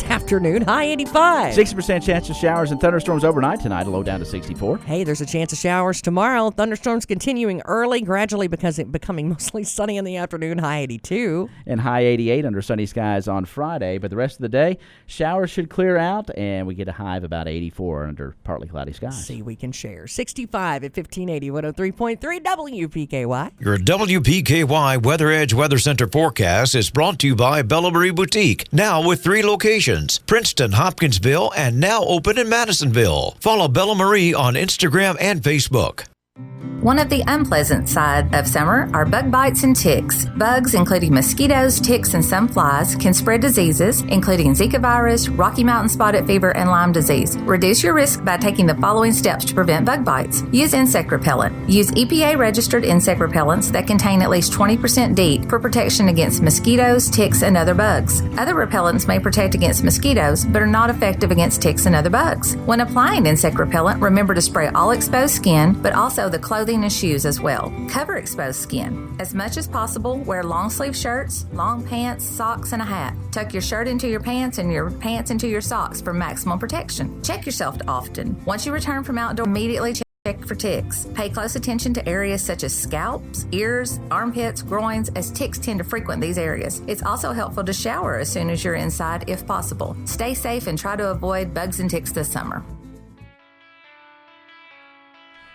afternoon. High 85. 60% chance of showers and thunderstorms overnight tonight. A low down to 64. Hey, there's a chance of showers tomorrow. Thunderstorms continuing early, gradually becoming mostly sunny in the afternoon. High 82. And high 88 under sunny skies on Friday. But the rest of the day, showers should clear out, and we get a high of about 84 under partly cloudy skies. See, we can share. 65 at 1580, 103.3 WPKY. Your WPKY Weather Edge Weather Center forecast is brought to you by Bellaberry Boutique, now with 3 locations. locations: Princeton, Hopkinsville, and now open in Madisonville. Follow Bella Marie on Instagram and Facebook. One of the unpleasant side of summer are bug bites and ticks. Bugs, including mosquitoes, ticks, and some flies, can spread diseases, including Zika virus, Rocky Mountain spotted fever, and Lyme disease. Reduce your risk by taking the following steps to prevent bug bites. Use insect repellent. Use EPA-registered insect repellents that contain at least 20% DEET for protection against mosquitoes, ticks, and other bugs. Other repellents may protect against mosquitoes, but are not effective against ticks and other bugs. When applying insect repellent, remember to spray all exposed skin, but also the clothing and shoes as well. Cover exposed skin. As much as possible, wear long sleeve shirts, long pants, socks, and a hat. Tuck your shirt into your pants and your pants into your socks for maximum protection. Check yourself often. Once you return from outdoor, immediately check for ticks. Pay close attention to areas such as scalps, ears, armpits, groins, as ticks tend to frequent these areas. It's also helpful to shower as soon as you're inside if possible. Stay safe and try to avoid bugs and ticks this summer.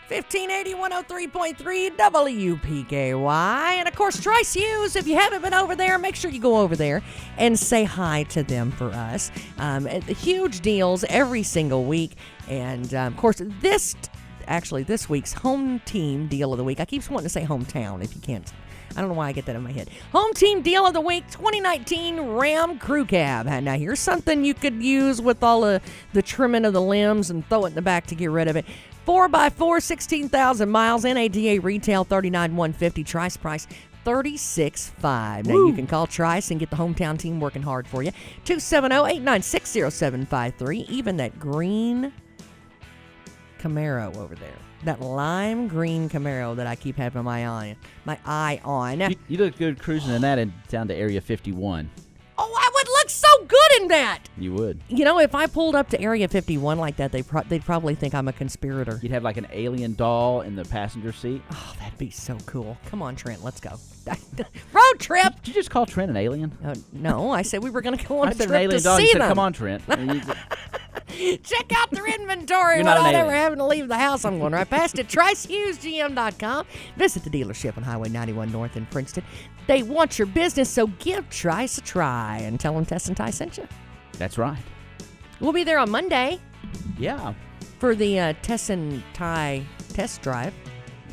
1580 103.3 WPKY. And of course, Trice Hughes, if you haven't been over there, make sure you go over there and say hi to them for us. Huge deals every single week. And of course, this week's home team deal of the week. I keep wanting to say hometown if you can't. I don't know why I get that in my head. Home team deal of the week, 2019 Ram Crew Cab. Now, here's something you could use with all the trimming of the limbs and throw it in the back to get rid of it. 4x4, 16,000 miles, NADA retail, $39,150, Trice price, $36,500. Now, you can call Trice and get the hometown team working hard for you. 270-896-0753. Even that green Camaro over there. That lime green Camaro that I keep having my eye on. You look good cruising in that and down to Area 51. Oh, I would look so good in that. You would. You know, if I pulled up to Area 51 like that, they'd probably think I'm a conspirator. You'd have like an alien doll in the passenger seat. Oh, that'd be so cool. Come on, Trent, let's go. Road trip. Did you just call Trent an alien? No, I said we were going to go on a trip an alien to doll. see You said, them. come on, Trent. Check out their inventory You're not an without alien. ever having to leave the house. I'm going right past it. TriceHughesGM.com. Visit the dealership on Highway 91 North in Princeton. They want your business, so give Trice a try and tell them Tess and Ty sent you. That's right. We'll be there on Monday. Yeah. For the Tess and Ty test drive.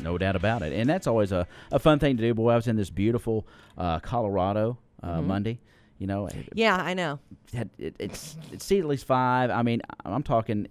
No doubt about it. And that's always a fun thing to do. Boy, I was in this beautiful Colorado Monday. You know. Yeah, I know. It's seat at least 5. I mean, I'm talking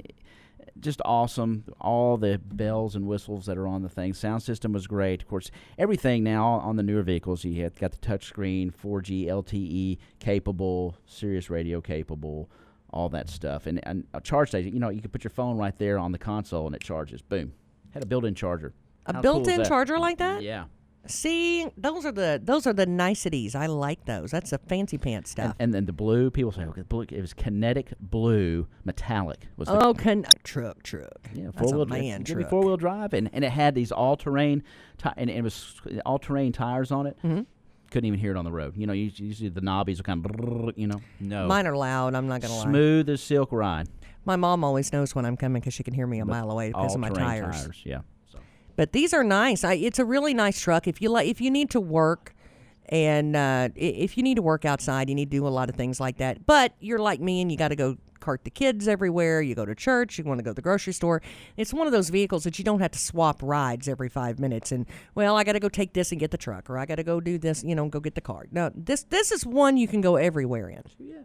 just awesome. All the bells and whistles that are on the thing. Sound system was great. Of course, everything now on the newer vehicles, you have got the touchscreen, 4G LTE capable, Sirius radio capable, all that stuff. And a charge station, you know, you can put your phone right there on the console and it charges. Boom. Had a built-in charger. A built-in charger like that? Yeah. See, those are the niceties. I like those. That's the fancy pants stuff. And then the blue, people say, okay, blue, it was kinetic blue metallic. Was truck. Yeah, That's a man truck. truck. 4-wheel drive, and it had these all-terrain, and it was all-terrain tires on it. Mm-hmm. Couldn't even hear it on the road. You know, usually the knobbies are kind of, no. Mine are loud. I'm not gonna lie. Smooth as silk ride. My mom always knows when I'm coming because she can hear me a mile away because of my tires. Yeah. But these are nice. It's a really nice truck. If you need to work, and if you need to work outside, you need to do a lot of things like that. But you're like me, and you got to go cart the kids everywhere. You go to church. You want to go to the grocery store. It's one of those vehicles that you don't have to swap rides every 5 minutes. And well, I got to go take this and get the truck, or I got to go do this. Go get the car. No, this is one you can go everywhere in. Yeah.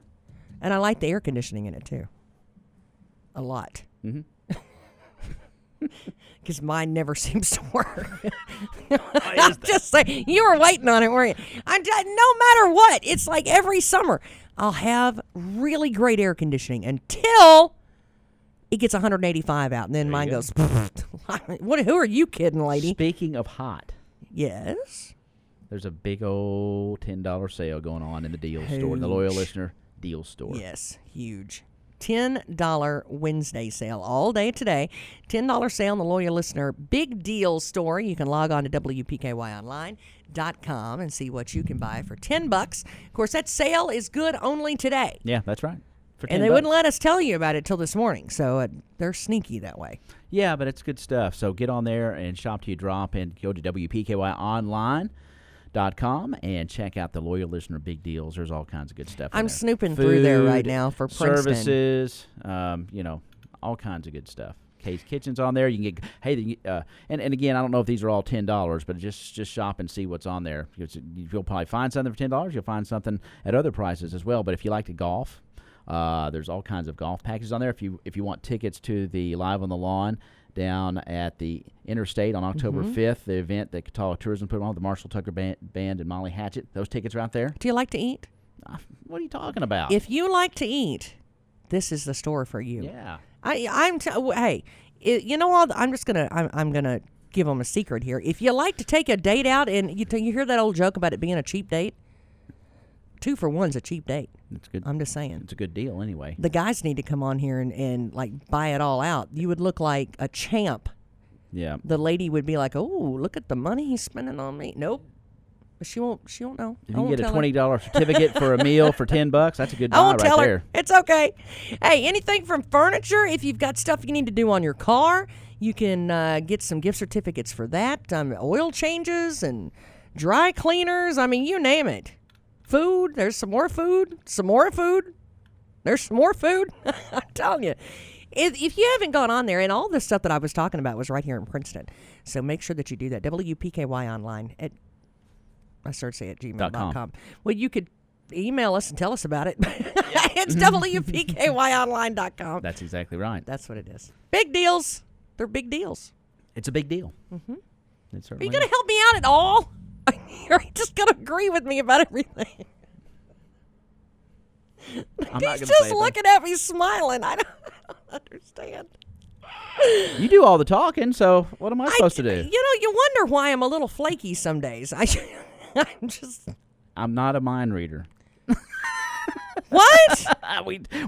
And I like the air conditioning in it too. A lot. Mm-hmm. Because mine never seems to work. I'm just saying, you were waiting on it, weren't you? No matter what, it's like every summer, I'll have really great air conditioning until it gets 185 out, and then mine goes, who are you kidding, lady? Speaking of hot. Yes? There's a big old $10 sale going on in the deal store, the Loyal Listener deal store. Yes, huge. $10 Wednesday sale all day today. $10 sale in the Loyal Listener Big Deal store. You can log on to WPKYonline.com and see what you can buy for $10. Of course, that sale is good only today. Yeah, that's right. And they wouldn't let us tell you about it till this morning, so they're sneaky that way. Yeah, but it's good stuff. So get on there and shop till you drop and go to WPKYonline.com com and check out the Loyal Listener Big Deals. There's all kinds of good stuff. I'm there. snooping Food, through there right now for Princeton. Services, all kinds of good stuff. Case Kitchen's on there. You can get and again, I don't know if these are all $10, but just shop and see what's on there. You'll probably find something for $10. You'll find something at other prices as well. But if you like to golf, there's all kinds of golf packages on there. If you want tickets to the Live on the Lawn down at the Interstate on October 5th, the event that Catawba Tourism put on, the Marshall Tucker Band and Molly Hatchet, those tickets are out there. Do you like to eat? What are you talking about? If you like to eat, this is the store for you. Yeah. Hey, you know what? I'm gonna give them a secret here. If you like to take a date out, and you hear that old joke about it being a cheap date, 2 for 1's a cheap date. It's good. I'm just saying. It's a good deal anyway. The guys need to come on here and like buy it all out. You would look like a champ. Yeah. The lady would be like, "Oh, look at the money he's spending on me." Nope. But she won't know. If you can get a $20 certificate for a meal for $10, that's a good buy I won't right tell there. her. It's okay. Hey, anything from furniture, if you've got stuff you need to do on your car, you can get some gift certificates for that. Oil changes and dry cleaners. I mean, you name it. Food. There's some more food. Some more food. There's some more food. I'm telling you. If you haven't gone on there, and all this stuff that I was talking about was right here in Princeton. So make sure that you do that. WPKY online at gmail.com. Well, you could email us and tell us about it. It's WPKYonline.com. That's exactly right. That's what it is. Big deals. They're big deals. It's a big deal. Mm-hmm. Are you going to help me out at all? You're just going to agree with me about everything. He's just looking at me smiling. I don't understand. You do all the talking, so what am I supposed to do? You wonder why I'm a little flaky some days. I'm not a mind reader. What?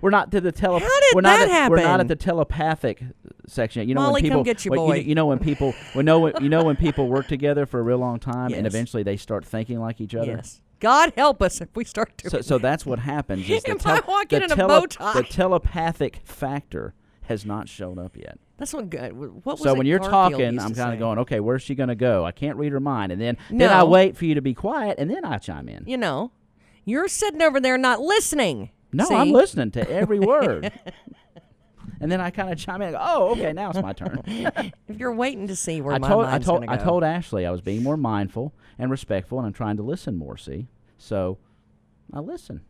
We're not to the How did that happen? We're not at the telepathic section. Molly, when people come get you, boy. When people when people work together for a real long time, Yes. and eventually they start thinking like each other. Yes. God help us if we start doing So that's what happens. Is Am I walking in a bow tie? The telepathic factor has not shown up yet. That's what good. What was so it when you're Garfield talking, used I'm to kind say? of going, okay, where's she going to go? I can't read her mind, and then No. I wait for you to be quiet, and then I chime in. You're sitting over there not listening. No, See? I'm listening to every word. And then I kind of chime in and go, oh, okay, now it's my turn. If you're waiting to see where mind's going to go. I told Ashley I was being more mindful and respectful, and I'm trying to listen more, see? So I listen.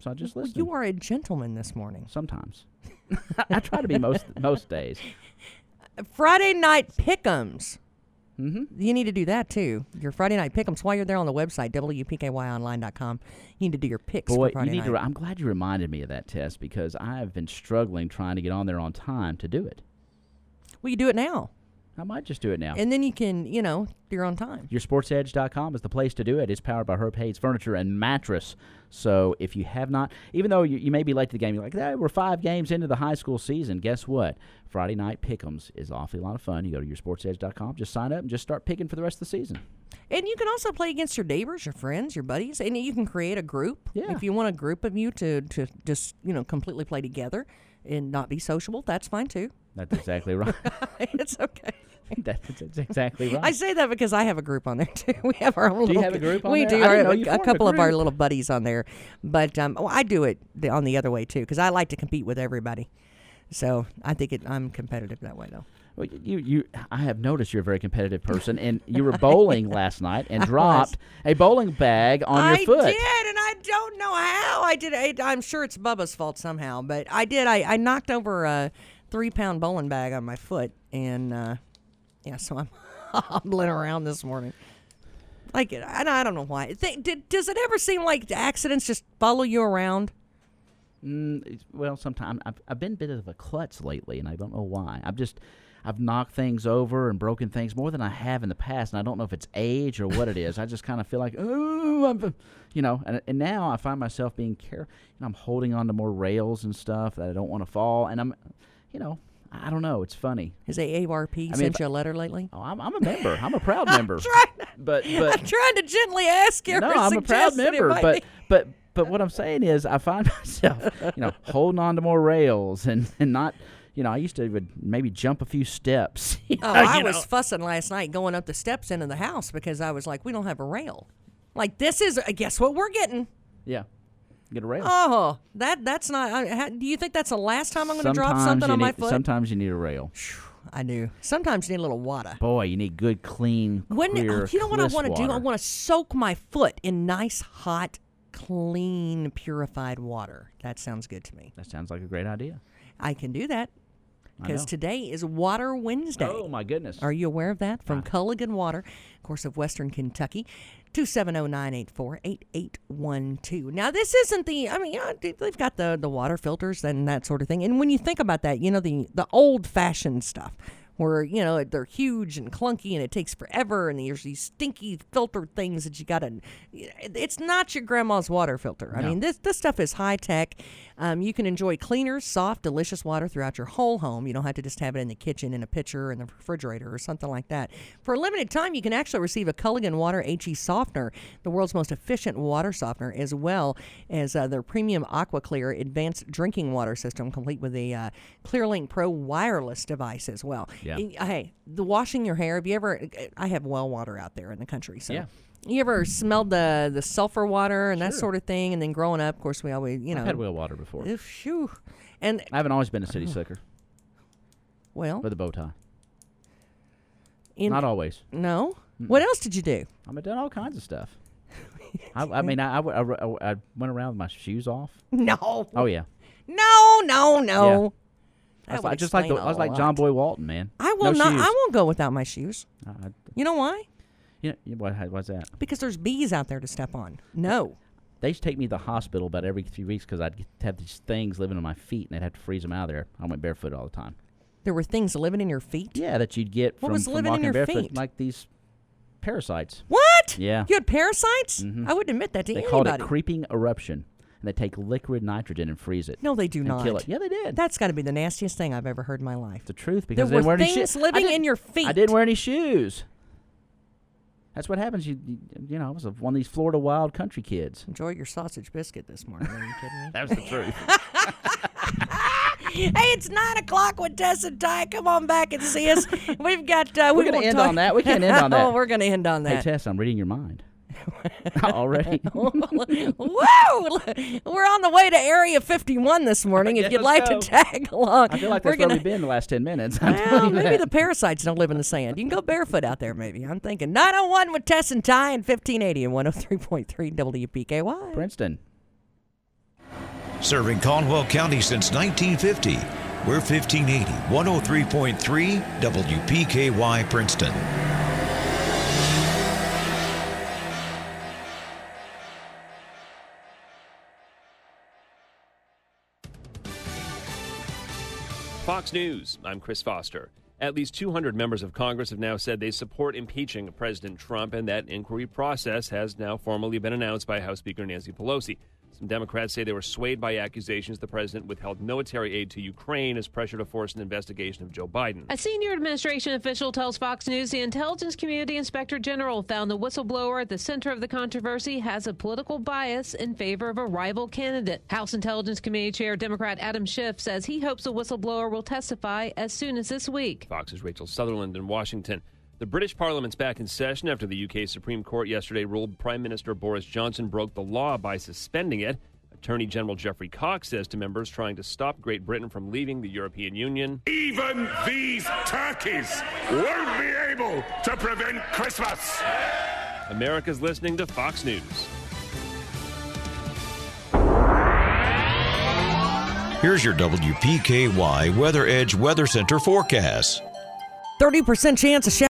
So I just listen. You are a gentleman this morning. Sometimes. I try to be most days. Friday night pick'ems. Mm-hmm. You need to do that, too. Your Friday night pick'ems. While you're there on the website, WPKYonline.com, you need to do your picks for Friday night. I'm glad you reminded me of that, Tess, because I have been struggling trying to get on there on time to do it. Well, you do it now. I might just do it now. And then you can, you're on time. YourSportsEdge.com is the place to do it. It's powered by Herb Hayes Furniture and Mattress. So if you have not, even though you may be late to the game, you're like, we're 5 games into the high school season. Guess what? Friday night pick'ems is awfully a lot of fun. You go to YourSportsEdge.com, just sign up and just start picking for the rest of the season. And you can also play against your neighbors, your friends, your buddies, and you can create a group. Yeah. If you want a group of you to just, completely play together and not be sociable, that's fine too. That's exactly right. It's okay. That's exactly right. I say that because I have a group on there too. We have our own. Do you have a group on we there? do. I I didn't have know you a formed couple a of our group. little buddies on there, but I do it on the other way too because I like to compete with everybody. So I think I'm competitive that way though. Well, I have noticed you're a very competitive person, and you were bowling last night and dropped a bowling bag on your foot. I did, and I don't know how I did it. I'm sure it's Bubba's fault somehow, but I did. I knocked over a 3-pound bowling bag on my foot, and so I'm hobbling around this morning. I don't know why. Does it ever seem like accidents just follow you around? Well, sometimes I've been a bit of a klutz lately, and I don't know why. I've knocked things over and broken things more than I have in the past, and I don't know if it's age or what it is. I just kind of feel like, and now I find myself being careful. I'm holding on to more rails and stuff that I don't want to fall, and I'm, I don't know. It's funny. Has AARP sent you a letter lately? Oh, I'm a member. I'm a proud member. But I'm trying to gently ask you. No, I'm a proud member. But what I'm saying is, I find myself, holding on to more rails and not, I used to would maybe jump a few steps. I was fussing last night going up the steps into the house because I was like, we don't have a rail. Like, this is, guess what we're getting? Yeah. Get a rail. Oh, that's not, do you think that's the last time I'm going to drop something on my foot? Sometimes you need a rail. I do. Sometimes you need a little water. Boy, you need good, clean, clear, you know what I want to do? water. I want to soak my foot in nice, hot, clean, purified water. That sounds good to me. That sounds like a great idea. I can do that because today is Water Wednesday. Oh, my goodness. Are you aware of that? From Culligan Water, of course, of Western Kentucky. 270-984-8812. Now, this isn't they've got the water filters and that sort of thing. And when you think about that, the old-fashioned stuff where, they're huge and clunky and it takes forever and there's these stinky filter things that you got to... It's not your grandma's water filter. No. This stuff is high-tech. You can enjoy cleaner, soft, delicious water throughout your whole home. You don't have to just have it in the kitchen, in a pitcher, in the refrigerator, or something like that. For a limited time, you can actually receive a Culligan Water HE softener, the world's most efficient water softener, as well as their premium AquaClear advanced drinking water system, complete with a ClearLink Pro wireless device as well. Yeah. Hey, the washing your hair, I have well water out there in the country, so... Yeah. You ever smelled the sulfur water and that sort of thing? And then growing up, of course, we always, I've had well water before. Phew. And I haven't always been a city slicker. Well. With a bow tie. Not always. No? What else did you do? I've done all kinds of stuff. I went around with my shoes off. No. Oh, yeah. No. Yeah. I was like John Boy Walton, man. I will no not. shoes. I won't go without my shoes. You know why? Yeah, what's that? Because there's bees out there to step on. No. They used to take me to the hospital about every 3 weeks because I'd have these things living on my feet, and they'd have to freeze them out of there. I went barefoot all the time. There were things living in your feet? Yeah, that you'd get from living walking in your barefoot, feet? like these parasites. What? Yeah. You had parasites? Mm-hmm. I wouldn't admit that to They anybody. called it creeping eruption, and they take liquid nitrogen and freeze it. No, they do not. Kill it. Yeah, they did. That's got to be the nastiest thing I've ever heard in my life. The truth, because there I didn't wear were any things living in your feet. I didn't wear any shoes. That's what happens. I was one of these Florida wild country kids. Enjoy your sausage biscuit this morning. Are you kidding me? That was the truth. Hey, it's 9 o'clock with Tess and Ty. Come on back and see us. We've got. We're going to end on that. We can't end on that. Oh, we're going to end on that. Hey, Tess, I'm reading your mind. Already. Whoa! We're on the way to Area 51 this morning. If you'd like to tag along, I feel like that's where we've been the last 10 minutes. Well, maybe the parasites don't live in the sand. You can go barefoot out there, maybe. I'm thinking 901 with Tess and Ty and 1580 and 103.3 WPKY. Princeton. Serving Caldwell County since 1950. We're 1580, 103.3 WPKY Princeton. Fox News, I'm Chris Foster. At least 200 members of Congress have now said they support impeaching President Trump, and that inquiry process has now formally been announced by House Speaker Nancy Pelosi. Some Democrats say they were swayed by accusations the president withheld military aid to Ukraine as pressure to force an investigation of Joe Biden. A senior administration official tells Fox News the Intelligence Community Inspector General found the whistleblower at the center of the controversy has a political bias in favor of a rival candidate. House Intelligence Committee Chair Democrat Adam Schiff says he hopes the whistleblower will testify as soon as this week. Fox's Rachel Sutherland in Washington. The British Parliament's back in session after the UK Supreme Court yesterday ruled Prime Minister Boris Johnson broke the law by suspending it. Attorney General Geoffrey Cox says to members trying to stop Great Britain from leaving the European Union, "Even these turkeys won't be able to prevent Christmas." America's listening to Fox News. Here's your WPKY Weather Edge Weather Center forecast. 30% chance of